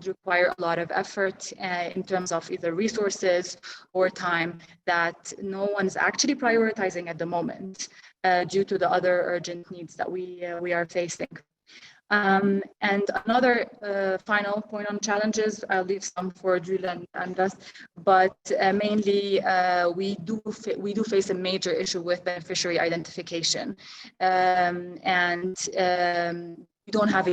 require a lot of effort in terms of either resources or time that no one's actually prioritizing at the moment due to the other urgent needs that we are facing. And another final point on challenges, I'll leave some for Julian and us, but mainly we do face a major issue with beneficiary identification, we don't have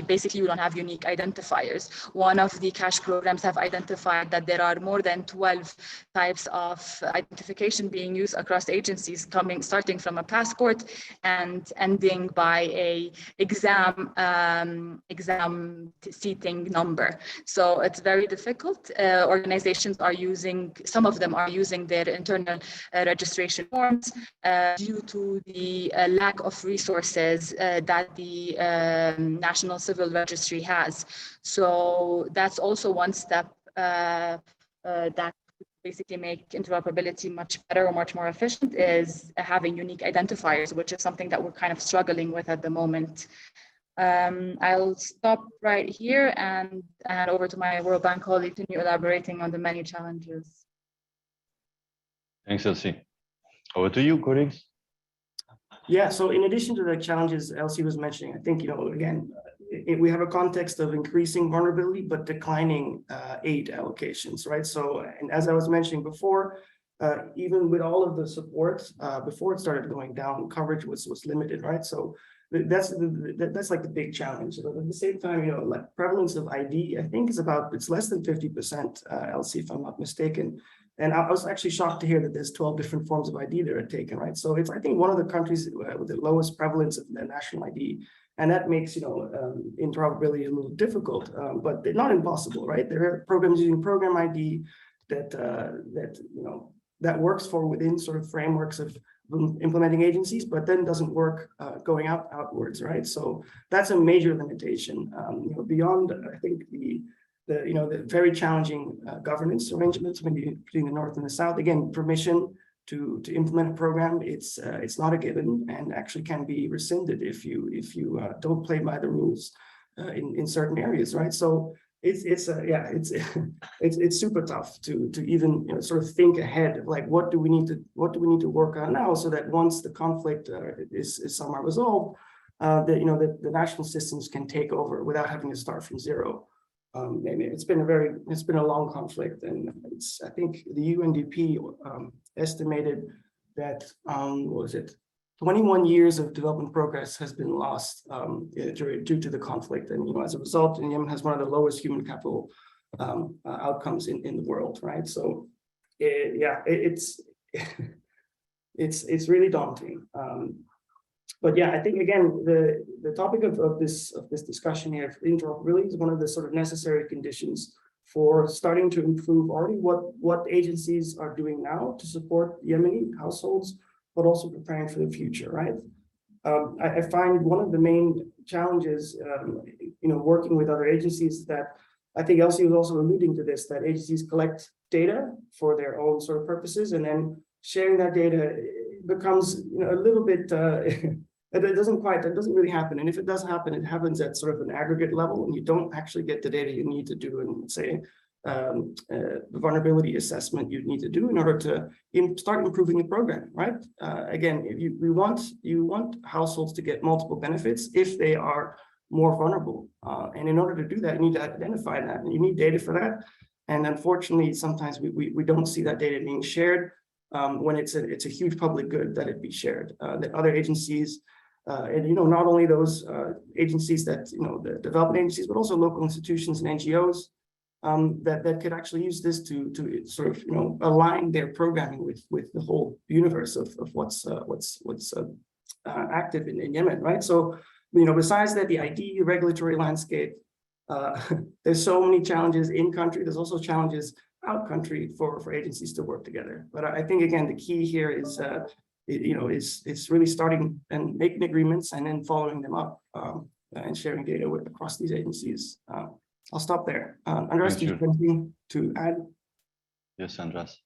unique identifiers. One of the cash programs have identified that there are more than 12 types of identification being used across agencies, starting from a passport and ending by a exam seating number. So it's very difficult. Organizations some of them are using their internal registration forms due to the lack of resources that the National Civil Registry has. So that's also one step that basically make interoperability much better or much more efficient, is having unique identifiers, which is something that we're kind of struggling with at the moment. I'll stop right here and hand over to my World Bank colleague to continue elaborating on the many challenges. Thanks, Elsie. Over to you, colleagues. Yeah, so in addition to the challenges Elsie was mentioning, I think, again, we have a context of increasing vulnerability, but declining aid allocations, right? So, and as I was mentioning before, even with all of the support, before it started going down, coverage was limited, right? So that's like the big challenge. But at the same time, like prevalence of ID, I think it's less than 50%, Elsie, if I'm not mistaken. And I was actually shocked to hear that there's 12 different forms of ID that are taken, right? So it's, I think, one of the countries with the lowest prevalence of the national ID. And that makes, interoperability a little difficult, but they're not impossible, right? There are programs using program ID that works for within sort of frameworks of implementing agencies, but then doesn't work going outwards, right? So that's a major limitation. Beyond, I think, the very challenging governance arrangements between the North and the South. Again, permission to implement a program, it's not a given, and actually can be rescinded if you don't play by the rules in certain areas, right? So it's super tough to even sort of think ahead of like what do we need to work on now, so that once the conflict is somehow resolved, the national systems can take over without having to start from zero. It's been a long conflict, and I think the UNDP estimated that 21 years of development progress has been lost due to the conflict, and as a result, Yemen has one of the lowest human capital outcomes in the world, right? So it's really daunting. But yeah, I think again the topic of this discussion here, interoperability, is one of the sort of necessary conditions for starting to improve already what agencies are doing now to support Yemeni households, but also preparing for the future, right? I find one of the main challenges, working with other agencies, that I think Elsie was also alluding to this, that agencies collect data for their own sort of purposes, and then sharing that data becomes a little bit. It doesn't really happen. And if it does happen, it happens at sort of an aggregate level, and you don't actually get the data you need to do, and say, the vulnerability assessment you need to do in order to start improving the program, right? Again, you want households to get multiple benefits if they are more vulnerable. And in order to do that, you need to identify that, and you need data for that. And unfortunately, sometimes we don't see that data being shared when it's a huge public good that it be shared, that other agencies, and not only those agencies that the development agencies, but also local institutions and NGOs that could actually use this to sort of align their programming with the whole universe of what's active in Yemen, right? So besides that, the ID regulatory landscape, there's so many challenges in country. There's also challenges out country for agencies to work together. But I think again the key here is it's really starting and making agreements and then following them up and sharing data across these agencies. I'll stop there. Andreas, do you have anything to add? Yes, Andreas.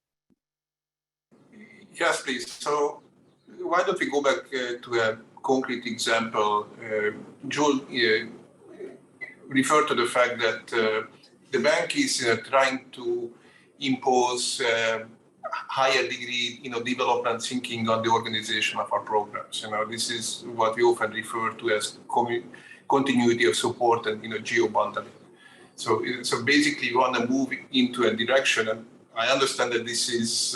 Yes, please. So why don't we go back to a concrete example? Joel referred to the fact that the bank is trying to impose higher degree, development thinking on the organization of our programs. This is what we often refer to as continuity of support and geo-bundling. So basically, you want to move into a direction, and I understand that this is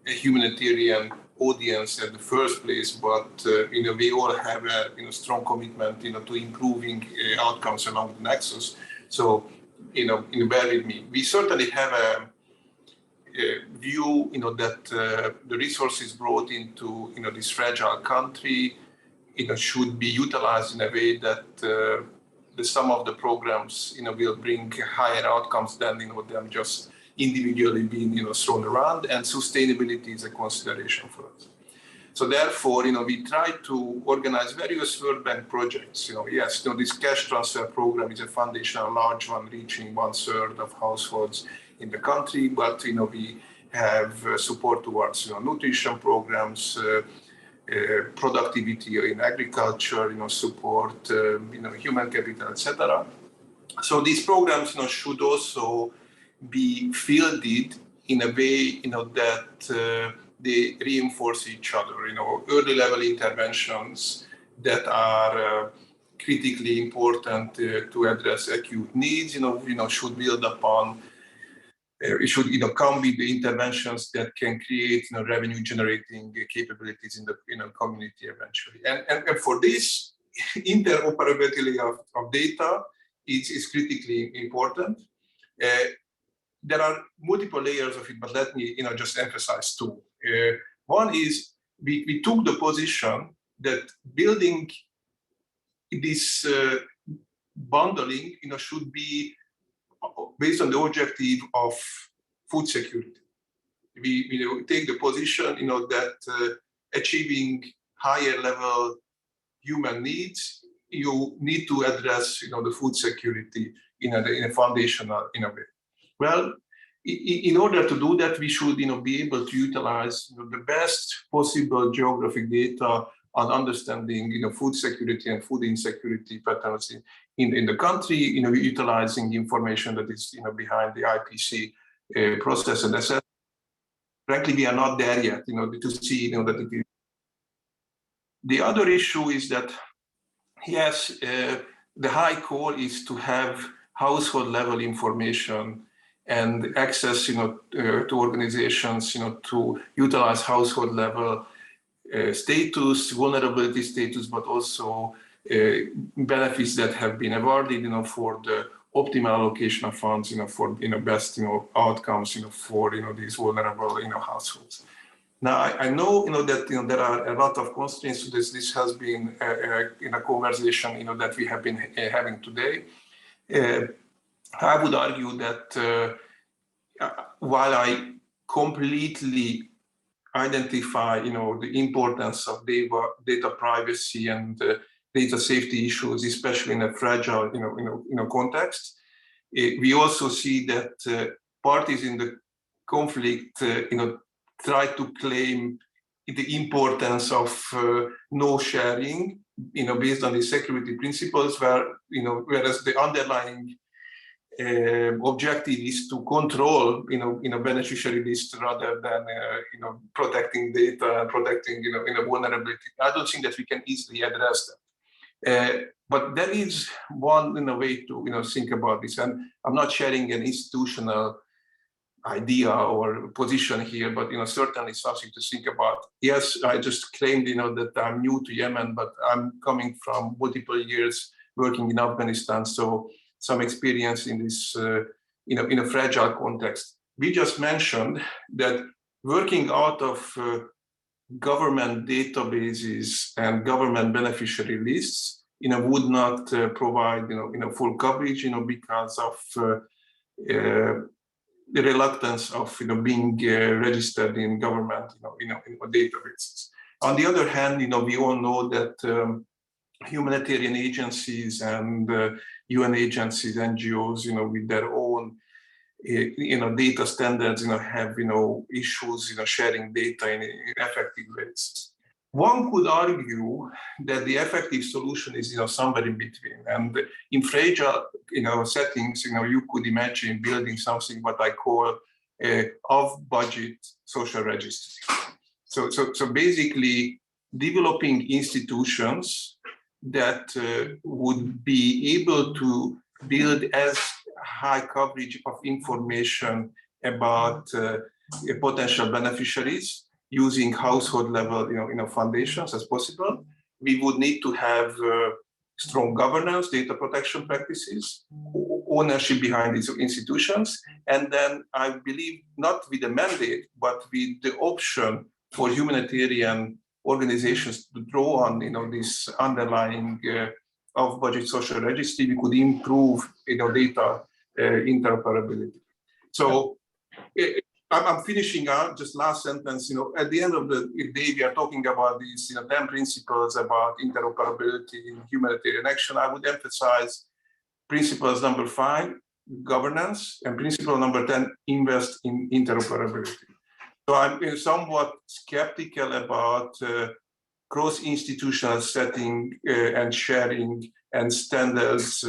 a humanitarian audience at the first place, but we all have a strong commitment to improving outcomes along the nexus. So bear with me. We certainly have a view that the resources brought into this fragile country should be utilized in a way that the sum of the programs will bring higher outcomes than them just individually being thrown around, and sustainability is a consideration for us. So therefore, we try to organize various World Bank projects. Yes, this cash transfer program is a foundational large one, reaching 1/3 of households in the country, but we have support towards nutrition programs, productivity in agriculture, support, human capital, etc. So these programs, should also be fielded in a way, that they reinforce each other. Early level interventions that are critically important to address acute needs, should build upon. It should, come with the interventions that can create, revenue-generating capabilities in the community eventually. And for this, interoperability of data is critically important. There are multiple layers of it, but let me, just emphasize two. One is we took the position that building this bundling, should be based on the objective of food security. We take the position, that achieving higher level human needs, you need to address, the food security in a foundational way. Well, in order to do that, we should, be able to utilize the best possible geographic data on understanding, food security and food insecurity patterns in the country, utilizing the information that is, behind the IPC process and assessment. Frankly, we are not there yet, to see, that it is. The other issue is that, yes, the high call is to have household level information and access, to organizations, to utilize household level status, vulnerability status, but also benefits that have been awarded, for the optimal allocation of funds, for best, outcomes, for these vulnerable, households. Now I know, that there are a lot of constraints to this. This has been in a conversation, that we have been having today. I would argue that while I completely identify, the importance of data privacy and data safety issues, especially in a fragile, context, we also see that parties in the conflict, try to claim the importance of no sharing, based on the security principles, whereas the underlying objective is to control, beneficiary list rather than, protecting data and protecting, vulnerability. I don't think that we can easily address that. But there is one, way to, think about this. And I'm not sharing an institutional idea or position here, but, certainly something to think about. Yes, I just claimed, that I'm new to Yemen, but I'm coming from multiple years working in Afghanistan. So some experience in this, in a fragile context. We just mentioned that working out of government databases and government beneficiary lists, would not provide, full coverage, because of the reluctance of, being registered in government, databases. On the other hand, we all know that humanitarian agencies and UN agencies, NGOs, with their own, data standards, have, issues, sharing data in effective ways. One could argue that the effective solution is, somewhere in between. And in fragile, settings, you could imagine building something what I call off-budget social registry. So basically developing institutions that would be able to build as high coverage of information about potential beneficiaries using household level, foundations as possible. We would need to have strong governance, data protection practices, ownership behind these institutions, and then I believe not with a mandate, but with the option for humanitarian organizations to draw on, this underlying off-budget social registry, we could improve, data interoperability. So I'm finishing out, just last sentence, at the end of the day, we are talking about these 10 principles about interoperability in humanitarian action. I would emphasize principles number 5, governance, and principle number 10, invest in interoperability. So I'm somewhat skeptical about cross-institutional setting and sharing and standards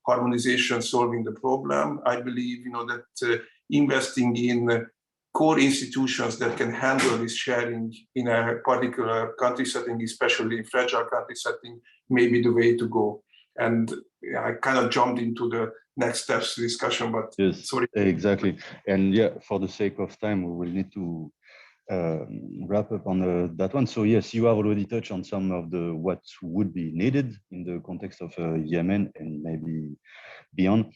harmonization solving the problem. I believe that investing in core institutions that can handle this sharing in a particular country setting, especially fragile country setting, may be the way to go. And I kind of jumped into the next steps discussion, but yes, sorry. Exactly. And yeah, for the sake of time, we will need to wrap up on that one. So yes, you have already touched on some of the what would be needed in the context of Yemen and maybe beyond.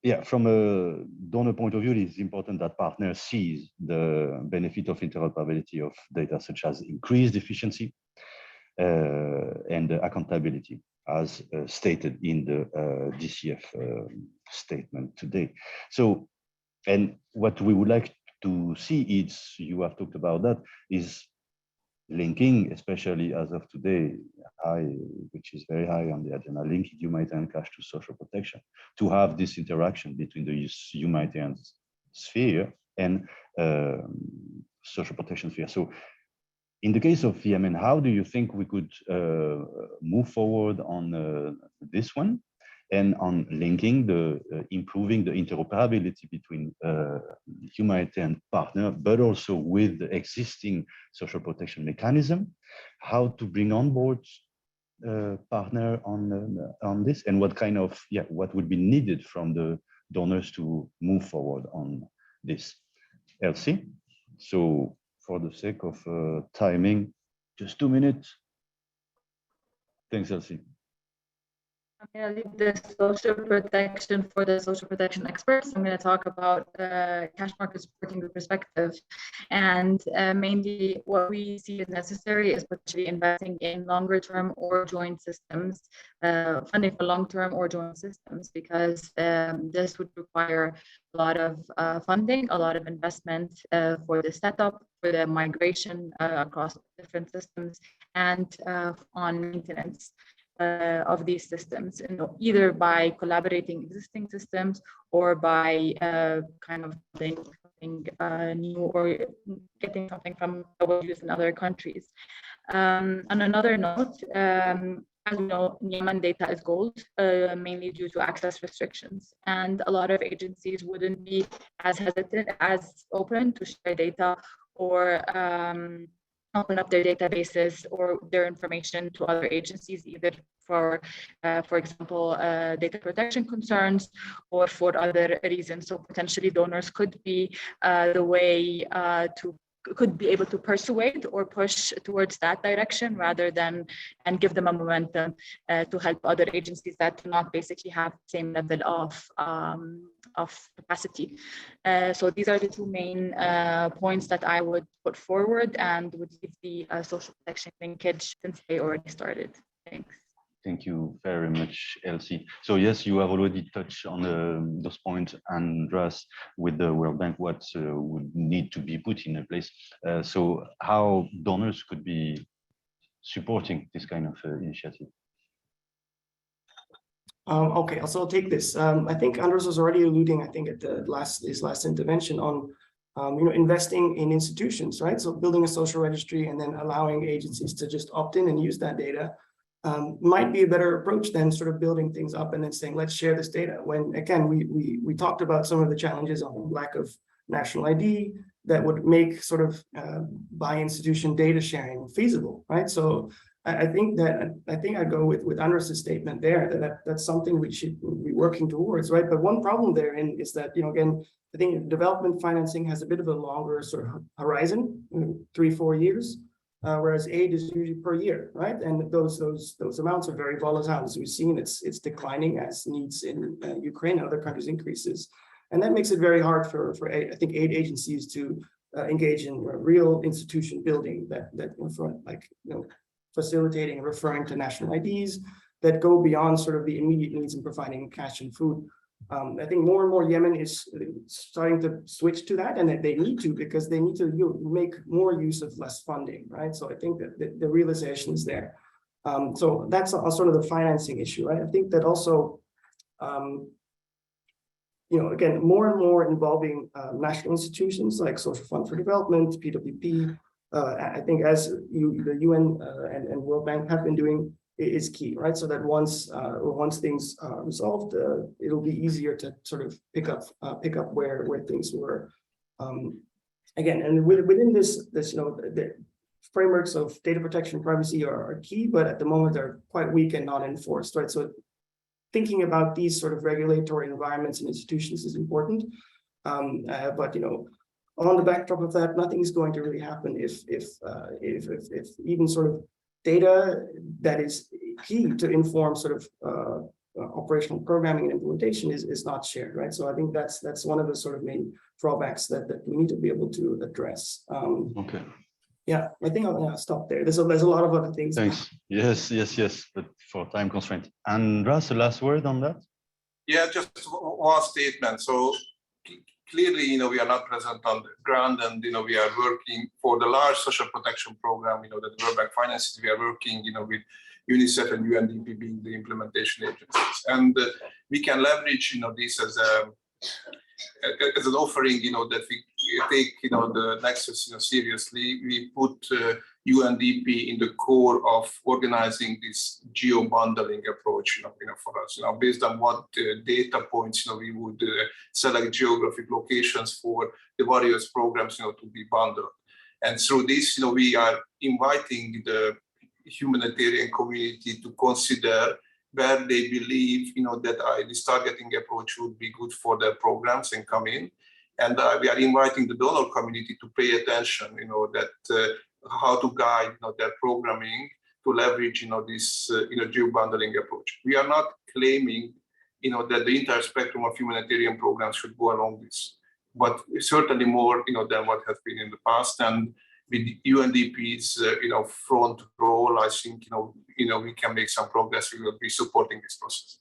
Yeah, from a donor point of view, it is important that partners sees the benefit of interoperability of data, such as increased efficiency and accountability, as stated in the DCF statement today. So, and what we would like to see is, you have talked about that, is linking, especially as of today, which is very high on the agenda, linking humanitarian cash to social protection, to have this interaction between the humanitarian sphere and social protection sphere. So in the case of Yemen, how do you think we could move forward on this one and on linking the improving the interoperability between humanitarian partner, but also with the existing social protection mechanism, how to bring on board partner on this, and what kind of, what would be needed from the donors to move forward on this. Elsie, so for the sake of timing, just 2 minutes. Thanks, Elsie. I'm going to leave the social protection for the social protection experts. I'm going to talk about cash markets working group perspective. And mainly what we see as necessary is potentially investing in longer term or joint systems, funding for long term or joint systems, because this would require a lot of funding, a lot of investment for the setup, for the migration across different systems, and on maintenance of these systems, and either by collaborating existing systems or by kind of something new or getting something from what we use in other countries. On another note, as we know, Yemen data is gold, mainly due to access restrictions, and a lot of agencies wouldn't be as hesitant, as open to share data or open up their databases or their information to other agencies, either for example, data protection concerns or for other reasons. So potentially donors could be the way could be able to persuade or push towards that direction, rather than and give them a momentum to help other agencies that do not basically have the same level of capacity. So these are the two main points that I would put forward, and would leave the social protection linkage since they already started. Thanks. Thank you very much, Elsie. So yes, you have already touched on those points, Andreas, with the World Bank, what would need to be put in place. So how donors could be supporting this kind of initiative? Okay, so I'll take this. I think Andreas was already alluding, I think at his last intervention on investing in institutions, right? So building a social registry and then allowing agencies to just opt in and use that data might be a better approach than sort of building things up and then saying, let's share this data. When again, we talked about some of the challenges on lack of national ID that would make sort of by institution data sharing feasible, right? So I think I go with Andres' statement there, that's something we should be working towards, right? But one problem therein is that, again, I think development financing has a bit of a longer sort of horizon, 3-4 years. Whereas aid is usually per year, right? And those amounts are very volatile. As we've seen, it's declining as needs in Ukraine and other countries increases, and that makes it very hard for I think aid agencies to engage in real institution building that facilitating and referring to national IDs that go beyond sort of the immediate needs and providing cash and food. I think more and more Yemen is starting to switch to that, and that they need to, because they need to make more use of less funding, right? So I think that the realization is there. So that's sort of the financing issue, right? I think that also, again, more and more involving national institutions like Social Fund for Development, PWP, I think as the UN and World Bank have been doing, is key, right? So that once things are resolved, it'll be easier to sort of pick up where things were. Again, and within this the frameworks of data protection and privacy are key, but at the moment they're quite weak and not enforced, right? So thinking about these sort of regulatory environments and institutions is important. But on the backdrop of that, nothing is going to really happen if even sort of data that is key to inform sort of operational programming and implementation is not shared, right? So I think that's one of the sort of main drawbacks that we need to be able to address. Okay. Yeah, I think I'll stop there. There's a lot of other things. Thanks. Yes. But for time constraint. Andreas, the last word on that? Yeah, just one statement. So clearly, we are not present on the ground, and we are working for the large social protection program. That the World Bank finances. We are working, with UNICEF and UNDP being the implementation agencies, and we can leverage, this as an offering, that we take, the nexus, seriously. We put UNDP in the core of organizing this geo-bundling approach, for us, based on what data points, we would select geographic locations for the various programs, to be bundled. And through this, we are inviting the humanitarian community to consider where they believe, that this targeting approach would be good for their programs and come in. And we are inviting the donor community to pay attention, that how to guide, their programming to leverage, this, geo-bundling approach. We are not claiming, that the entire spectrum of humanitarian programs should go along this, but certainly more, than what has been in the past. And with UNDP's, front role, I think, we can make some progress. We will be supporting this process.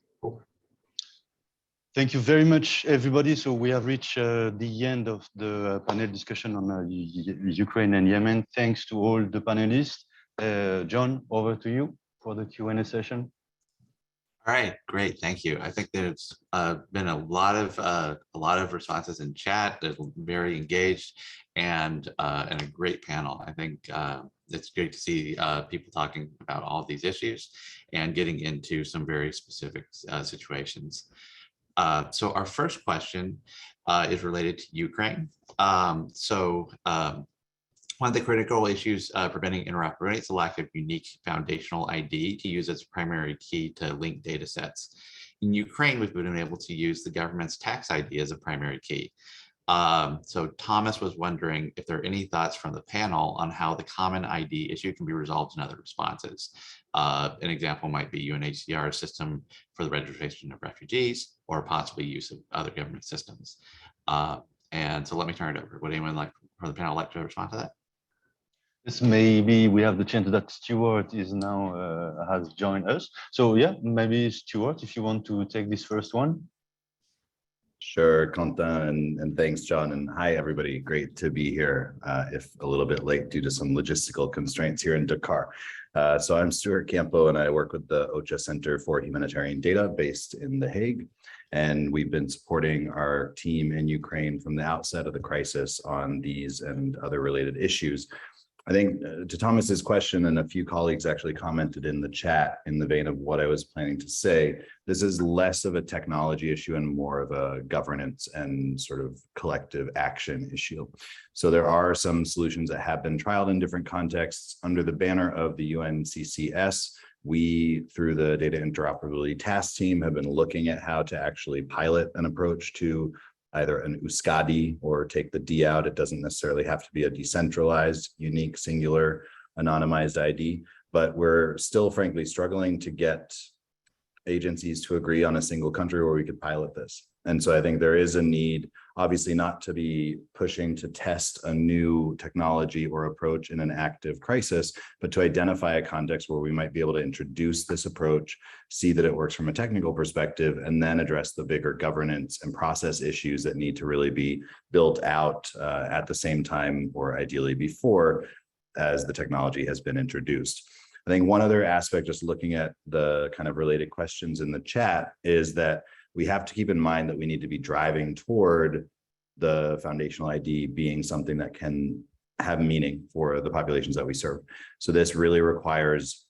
Thank you very much, everybody. So we have reached the end of the panel discussion on Ukraine and Yemen. Thanks to all the panelists. John, over to you for the Q&A session. All right, great, thank you. I think there's been a lot of responses in chat. They're very engaged and a great panel. I think it's great to see people talking about all of these issues and getting into some very specific situations. So our first question is related to Ukraine. One of the critical issues preventing interoperability is the lack of unique foundational ID to use as primary key to link data sets. In Ukraine, we've been able to use the government's tax ID as a primary key. So Thomas was wondering if there are any thoughts from the panel on how the common ID issue can be resolved in other responses. An example might be UNHCR's system for the registration of refugees, or possibly use of other government systems. And so let me turn it over. Would anyone from the panel like to respond to that? Yes, maybe we have the chance that Stuart is now has joined us. So yeah, maybe Stuart, if you want to take this first one. Sure, Quentin, and thanks, John, and hi, everybody. Great to be here, if a little bit late due to some logistical constraints here in Dakar. So I'm Stuart Campo, and I work with the OCHA Center for Humanitarian Data based in The Hague. And we've been supporting our team in Ukraine from the outset of the crisis on these and other related issues. I think to Thomas's question, and a few colleagues actually commented in the chat in the vein of what I was planning to say, this is less of a technology issue and more of a governance and sort of collective action issue. So there are some solutions that have been trialed in different contexts under the banner of the UNCCS. We, through the Data Interoperability Task Team, have been looking at how to actually pilot an approach to either an USCADI or take the D out. It doesn't necessarily have to be a decentralized, unique, singular, anonymized ID, but we're still frankly struggling to get agencies to agree on a single country where we could pilot this. And so I think there is a need, obviously not to be pushing to test a new technology or approach in an active crisis, but to identify a context where we might be able to introduce this approach, see that it works from a technical perspective, and then address the bigger governance and process issues that need to really be built out at the same time, or ideally before, as the technology has been introduced. I think one other aspect, just looking at the kind of related questions in the chat, is that we have to keep in mind that we need to be driving toward the foundational ID being something that can have meaning for the populations that we serve. So this really requires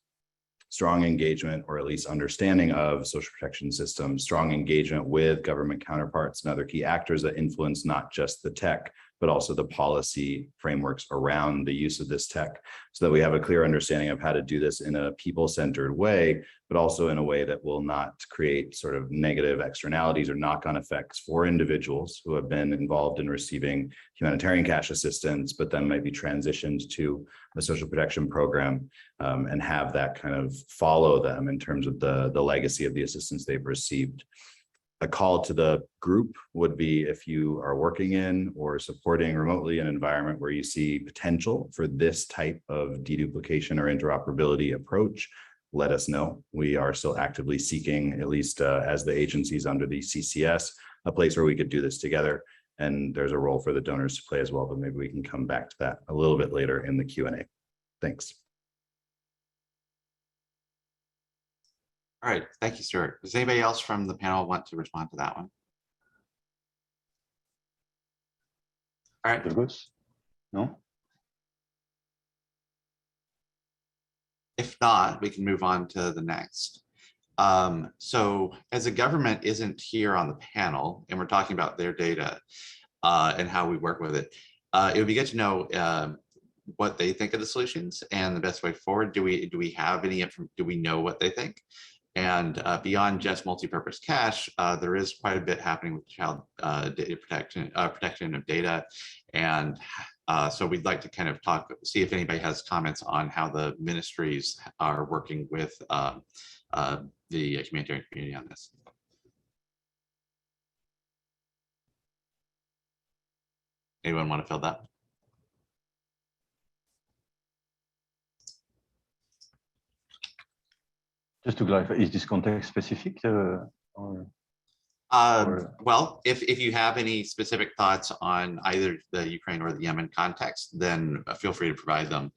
strong engagement, or at least understanding of social protection systems, strong engagement with government counterparts and other key actors that influence not just the tech, but also the policy frameworks around the use of this tech, so that we have a clear understanding of how to do this in a people-centered way, but also in a way that will not create sort of negative externalities or knock-on effects for individuals who have been involved in receiving humanitarian cash assistance, but then might be transitioned to a social protection program, and have that kind of follow them in terms of the legacy of the assistance they've received. A call to the group would be, if you are working in or supporting remotely an environment where you see potential for this type of deduplication or interoperability approach, let us know. We are still actively seeking, at least as the agencies under the CCS, a place where we could do this together. And there's a role for the donors to play as well, but maybe we can come back to that a little bit later in the Q&A. Thanks. All right, thank you, Stuart. Does anybody else from the panel want to respond to that one? All right. No? If not, we can move on to the next. So as the government isn't here on the panel and we're talking about their data and how we work with it, it would be good to know what they think of the solutions and the best way forward. Do we have any, do we know what they think? And beyond just multi-purpose cache, there is quite a bit happening with child data protection of data. And so we'd like to kind of see if anybody has comments on how the ministries are working with the humanitarian community on this. Anyone want to fill that? Just to clarify, is this context specific or? Well, if you have any specific thoughts on either the Ukraine or the Yemen context, then feel free to provide them.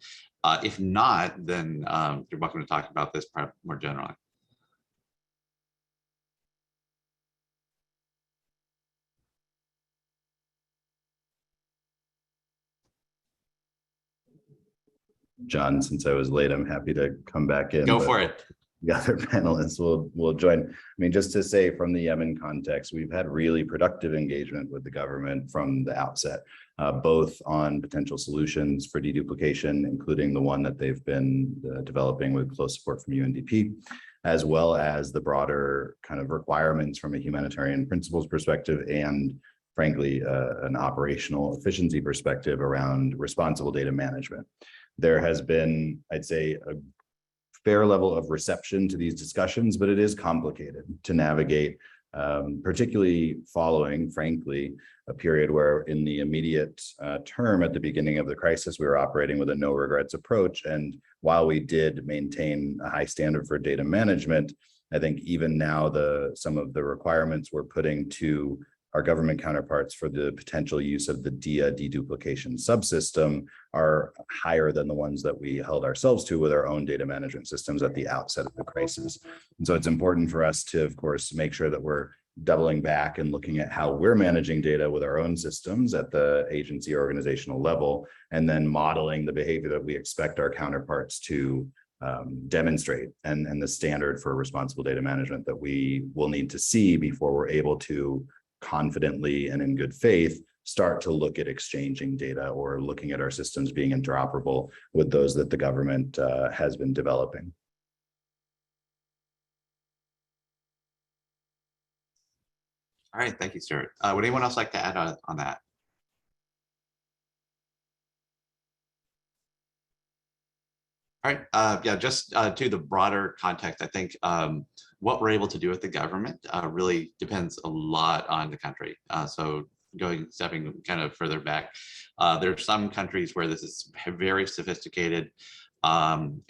If not, then you're welcome to talk about this part more generally. John, since I was late, I'm happy to come back in. Go for it. The other panelists will join. I mean, just to say, from the Yemen context, we've had really productive engagement with the government from the outset, both on potential solutions for deduplication, including the one that they've been developing with close support from UNDP, as well as the broader kind of requirements from a humanitarian principles perspective and, frankly, an operational efficiency perspective around responsible data management. There has been, I'd say, a fair level of reception to these discussions, but it is complicated to navigate, particularly following, frankly, a period where in the immediate term at the beginning of the crisis, we were operating with a no regrets approach. And while we did maintain a high standard for data management, I think even now some of the requirements we're putting to our government counterparts for the potential use of the DIA deduplication subsystem are higher than the ones that we held ourselves to with our own data management systems at the outset of the crisis. And so it's important for us to, of course, make sure that we're doubling back and looking at how we're managing data with our own systems at the agency organizational level, and then modeling the behavior that we expect our counterparts to demonstrate and the standard for responsible data management that we will need to see before we're able to confidently and in good faith start to look at exchanging data or looking at our systems being interoperable with those that the government has been developing. All right, thank you, Stuart. Would anyone else like to add on that? All right, yeah, just to the broader context, I think what we're able to do with the government really depends a lot on the country. So stepping kind of further back, there are some countries where this is very sophisticated, and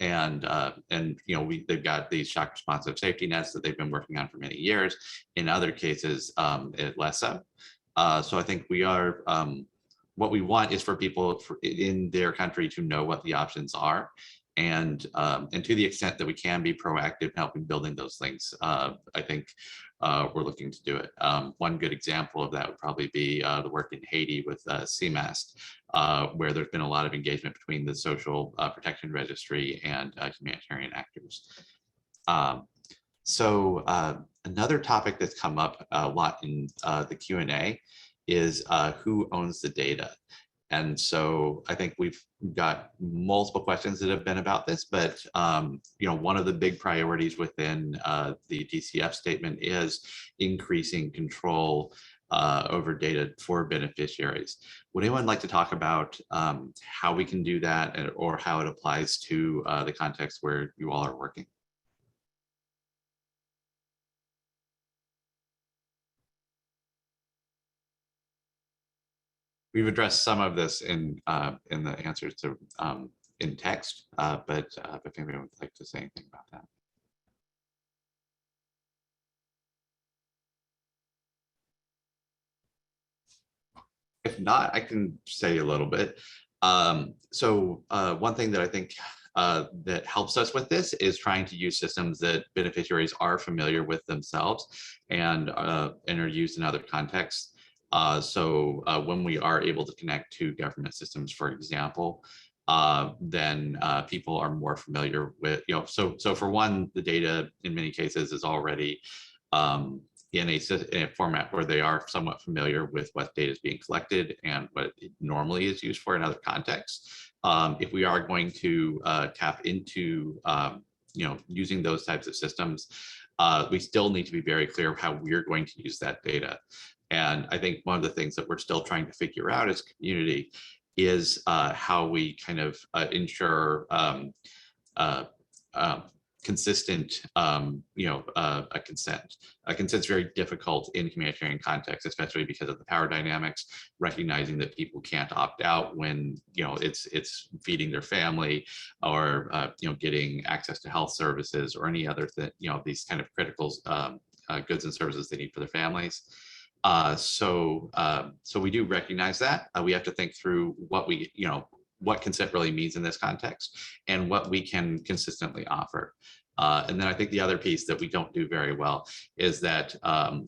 you know, they've got these shock responsive safety nets that they've been working on for many years. In other cases, less so. So I think we are, what we want is for people in their country to know what the options are. And to the extent that we can be proactive in helping building those things, I think we're looking to do it. One good example of that would probably be the work in Haiti with CMAST, where there's been a lot of engagement between the Social Protection Registry and humanitarian actors. Another topic that's come up a lot in the Q&A is who owns the data. And so I think we've got multiple questions that have been about this, but one of the big priorities within the DCF statement is increasing control over data for beneficiaries. Would anyone like to talk about how we can do that, or how it applies to the context where you all are working? We've addressed some of this in the answers to in text, but if anyone would like to say anything about that. If not, I can say a little bit. One thing that I think that helps us with this is trying to use systems that beneficiaries are familiar with themselves and are used in other contexts. When we are able to connect to government systems, for example, then people are more familiar with, so for one, the data in many cases is already in a format where they are somewhat familiar with what data is being collected and what it normally is used for in other contexts. If we are going to tap into using those types of systems, we still need to be very clear how we're going to use that data. And I think one of the things that we're still trying to figure out as a community is how we kind of ensure consistent, a consent. Consent's very difficult in humanitarian context, especially because of the power dynamics, recognizing that people can't opt out when, it's feeding their family, or, getting access to health services or any other these kind of critical goods and services they need for their families. So we do recognize that. We have to think through what consent really means in this context and what we can consistently offer. And then I think the other piece that we don't do very well is that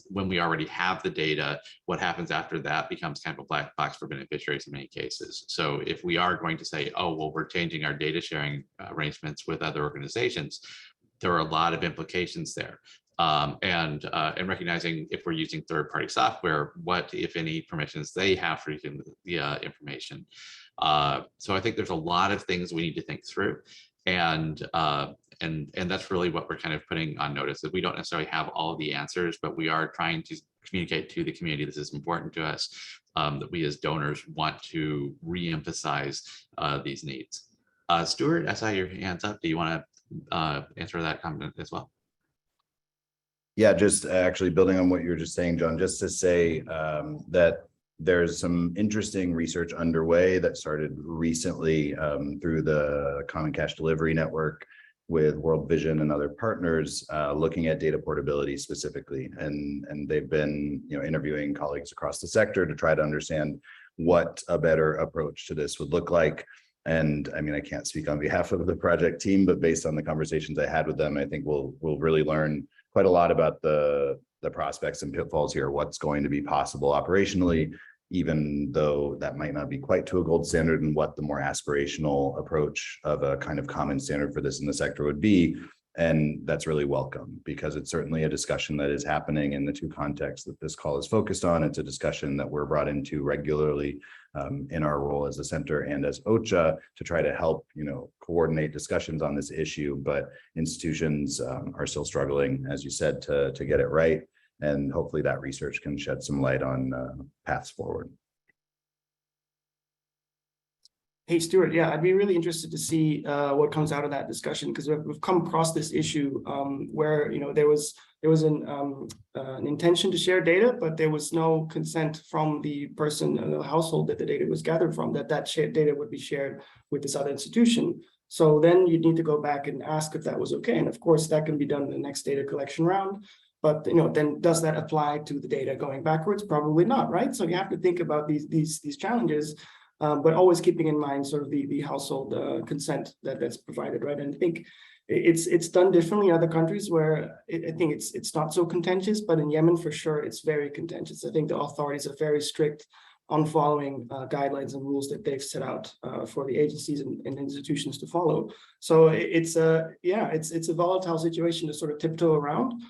when we already have the data, what happens after that becomes kind of a black box for beneficiaries in many cases. So if we are going to say, oh, well, we're changing our data sharing arrangements with other organizations, there are a lot of implications there. And recognizing if we're using third-party software, what, if any, permissions they have for using the information. So I think there's a lot of things we need to think through, and that's really what we're kind of putting on notice, that we don't necessarily have all of the answers, but we are trying to communicate to the community this is important to us, that we as donors want to re-emphasize these needs. Stuart, I saw your hands up. Do you want to answer that comment as well? Yeah, just actually building on what you were just saying, John, just to say that there's some interesting research underway that started recently through the Common Cash Delivery Network with World Vision and other partners, looking at data portability specifically. And they've been interviewing colleagues across the sector to try to understand what a better approach to this would look like. And I mean, I can't speak on behalf of the project team, but based on the conversations I had with them, I think we'll really learn quite a lot about the prospects and pitfalls here, what's going to be possible operationally, even though that might not be quite to a gold standard, and what the more aspirational approach of a kind of common standard for this in the sector would be. And that's really welcome, because it's certainly a discussion that is happening in the two contexts that this call is focused on. It's a discussion that we're brought into regularly in our role as a center and as OCHA to try to help, coordinate discussions on this issue. But institutions are still struggling, as you said, to get it right. And hopefully that research can shed some light on paths forward. Hey, Stuart, yeah, I'd be really interested to see what comes out of that discussion, because we've come across this issue where there was an intention to share data, but there was no consent from the person in the household that the data was gathered from, that shared data would be shared with this other institution. So then you'd need to go back and ask if that was okay. And of course, that can be done in the next data collection round. But then does that apply to the data going backwards? Probably not, right? So you have to think about these challenges. but always keeping in mind sort of the household consent that's provided, right? And I think it's done differently in other countries where I think it's not so contentious, but in Yemen for sure it's very contentious. I think the authorities are very strict on following guidelines and rules that they've set out for the agencies and institutions to follow. So it's a volatile situation to sort of tiptoe around.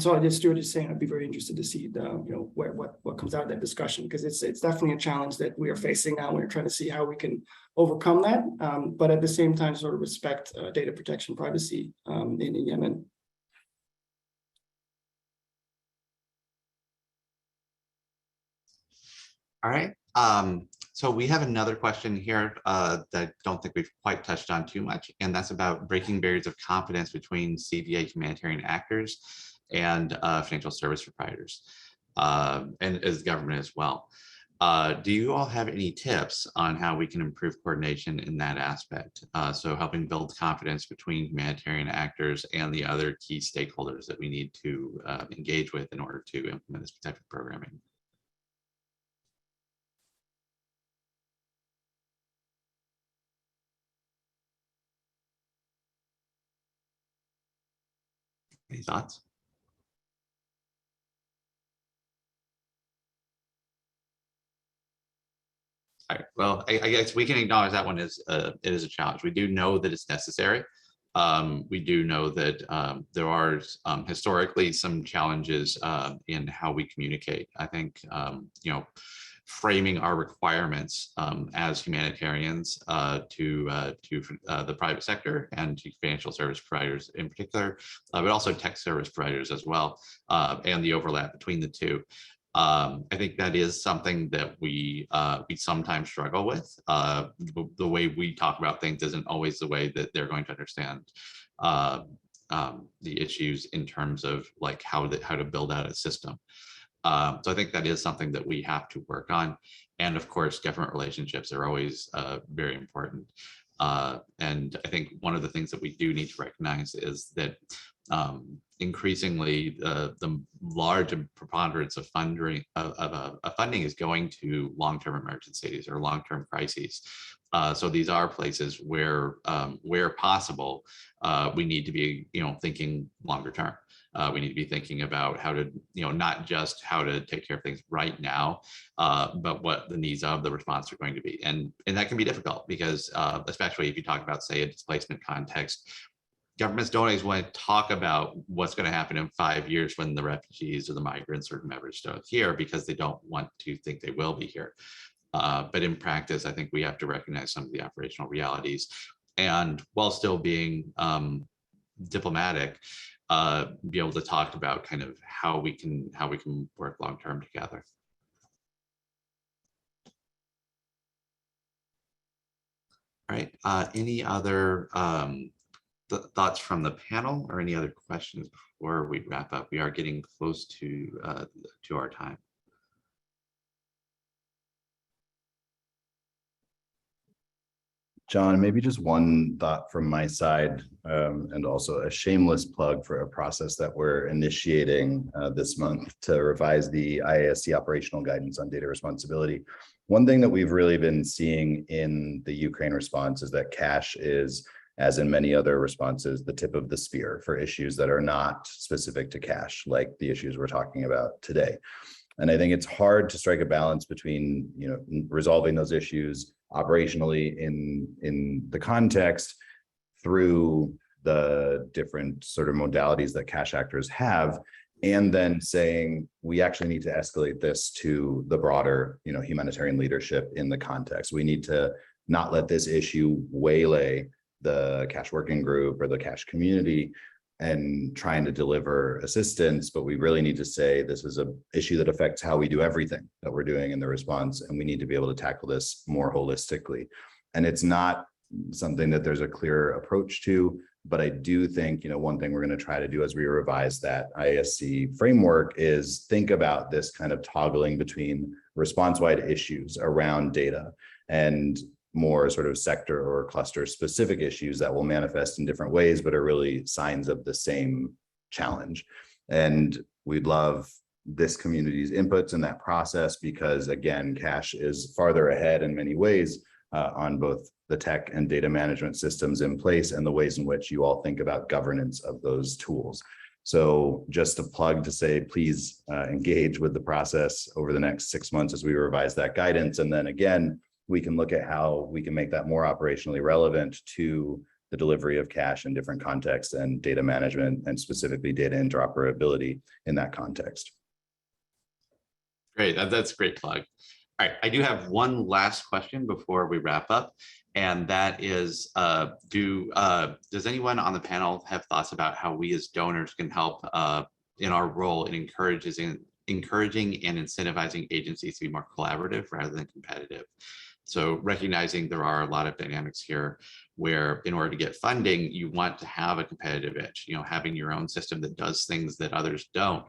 So as Stuart is saying, I'd be very interested to see what comes out of that discussion, because it's definitely a challenge that we are facing now. We're trying to see how we can overcome that, but at the same time sort of respect data protection privacy in Yemen. All right. So we have another question here that I don't think we've quite touched on too much, and that's about breaking barriers of confidence between CDA humanitarian actors and financial service providers, and as government as well. Do you all have any tips on how we can improve coordination in that aspect? So helping build confidence between humanitarian actors and the other key stakeholders that we need to engage with in order to implement this type of programming. Any thoughts? All right. Well, I guess we can acknowledge that one is it is a challenge. We do know that it's necessary. We do know that there are historically some challenges in how we communicate. I think framing our requirements as humanitarians to the private sector and to financial service providers in particular, but also tech service providers as well, and the overlap between the two. I think that is something that we sometimes struggle with. The way we talk about things isn't always the way that they're going to understand the issues in terms of like how to build out a system. So I think that is something that we have to work on. And of course, government relationships are always very important. And I think one of the things that we do need to recognize is that increasingly the large preponderance of funding is going to long-term emergencies or long-term crises. So these are places where possible, we need to be thinking longer term. We need to be thinking about how to, not just how to take care of things right now, but what the needs of the response are going to be. And that can be difficult because especially if you talk about, say, a displacement context, governments don't always want to talk about what's going to happen in 5 years when the refugees or the migrants or whomever still here, because they don't want to think they will be here. But in practice, I think we have to recognize some of the operational realities, and while still being diplomatic, be able to talk about kind of how we can work long term together. All right. Any other thoughts from the panel or any other questions before we wrap up? We are getting close to our time. John, maybe just one thought from my side, and also a shameless plug for a process that we're initiating this month to revise the IASC operational guidance on data responsibility. One thing that we've really been seeing in the Ukraine response is that cash is, as in many other responses, the tip of the spear for issues that are not specific to cash, like the issues we're talking about today. And I think it's hard to strike a balance between, resolving those issues operationally in the context through the different sort of modalities that cash actors have, and then saying we actually need to escalate this to the broader, humanitarian leadership in the context. We need to not let this issue waylay the cash working group or the cash community and trying to deliver assistance, but we really need to say this is an issue that affects how we do everything that we're doing in the response, and we need to be able to tackle this more holistically. And it's not something that there's a clear approach to, but I do think, one thing we're going to try to do as we revise that IASC framework is think about this kind of toggling between response-wide issues around data and more sort of sector or cluster specific issues that will manifest in different ways, but are really signs of the same challenge. And we'd love this community's inputs in that process, because again, cash is farther ahead in many ways on both the tech and data management systems in place and the ways in which you all think about governance of those tools. So just a plug to say, please engage with the process over the next 6 months as we revise that guidance. And then again, we can look at how we can make that more operationally relevant to the delivery of cash in different contexts and data management, and specifically data interoperability in that context. Great, that's a great plug. All right, I do have one last question before we wrap up, and that is, does anyone on the panel have thoughts about how we as donors can help in our role in encouraging and incentivizing agencies to be more collaborative rather than competitive? So recognizing there are a lot of dynamics here where in order to get funding, you want to have a competitive edge. You know, having your own system that does things that others don't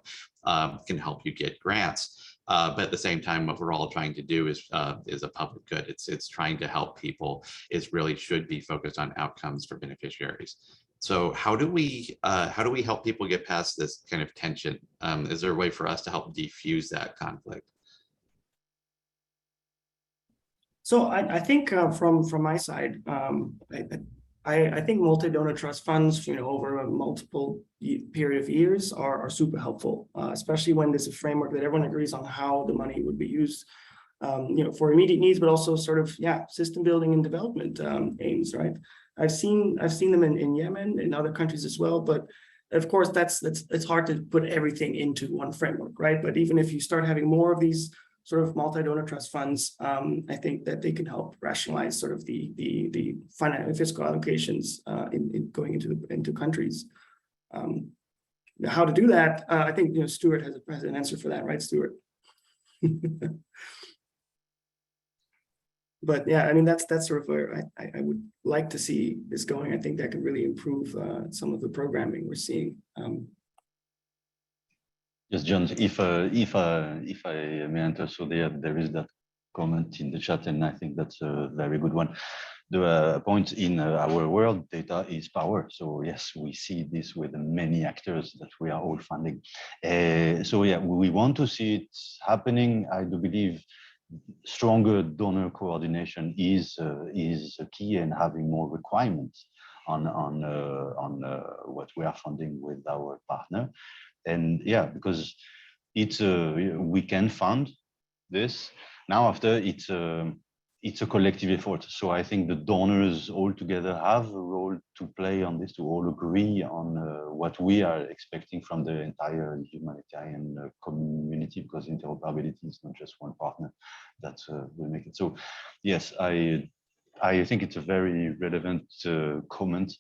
can help you get grants. But at the same time, what we're all trying to do is a public good. It's trying to help people. It really should be focused on outcomes for beneficiaries. So how do we help people get past this kind of tension? Is there a way for us to help defuse that conflict? So I think from my side, I think multi-donor trust funds, over a multiple period of years are super helpful, especially when there's a framework that everyone agrees on how the money would be used, for immediate needs, but also sort of, system building and development aims, right? I've seen them in Yemen, in other countries as well, but of course it's hard to put everything into one framework, right? But even if you start having more of these sort of multi-donor trust funds, I think that they can help rationalize sort of the fiscal allocations in going into countries. How to do that? I think Stuart has an answer for that, right, Stuart? But yeah, I mean that's sort of where I would like to see this going. I think that can really improve some of the programming we're seeing. Yes, John, if I may enter, so there is that comment in the chat, and I think that's a very good one. The point in our world, data is power. So yes, we see this with many actors that we are all funding. So yeah, we want to see it happening. I do believe stronger donor coordination is key, and having more requirements on what we are funding with our partner. And yeah, because it's we can fund this now. After it's a collective effort. So I think the donors all together have a role to play on this, to all agree on what we are expecting from the entire humanitarian community, because interoperability is not just one partner that will make it. So yes, I think it's a very relevant comment.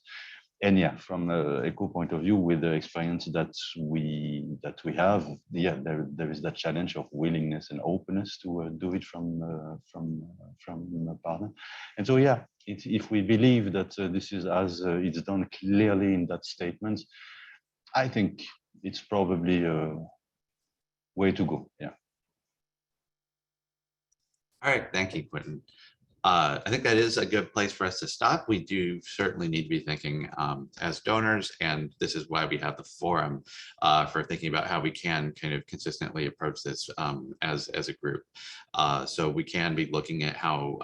And yeah, from an ECHO point of view, with the experience that we have, yeah, there is that challenge of willingness and openness to do it from a partner. And so yeah, if we believe that this is as it's done clearly in that statement, I think it's probably a way to go. Yeah. All right, thank you, Quentin. I think that is a good place for us to stop. We do certainly need to be thinking as donors, and this is why we have the forum for thinking about how we can kind of consistently approach this as a group. So we can be looking at how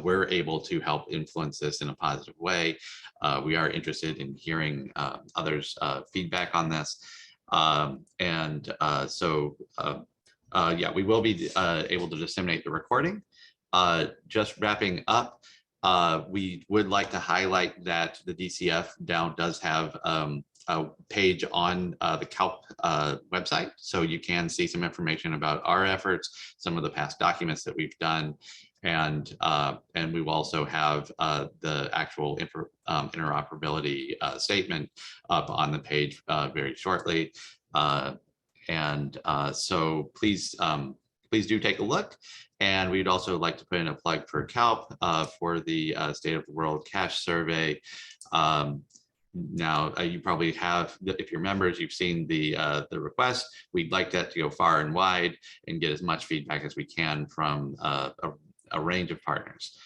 we're able to help influence this in a positive way. We are interested in hearing others' feedback on this. Yeah, we will be able to disseminate the recording. Just wrapping up, we would like to highlight that the DCF now does have a page on the CALP website, so you can see some information about our efforts, some of the past documents that we've done, and we will also have the actual interoperability statement up on the page very shortly. So please do take a look. And we'd also like to put in a plug for CALP for the State of the World Cash Survey. Now, you probably have, if you're members, you've seen the request. We'd like that to go far and wide and get as much feedback as we can from a range of partners.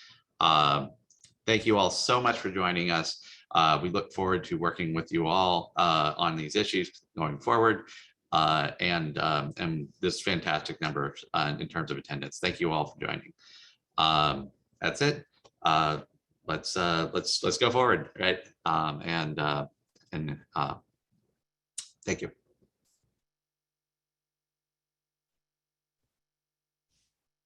Thank you all so much for joining us. We look forward to working with you all on these issues going forward. and this fantastic number in terms of attendance. Thank you all for joining. That's it. Let's go forward, right? Thank you.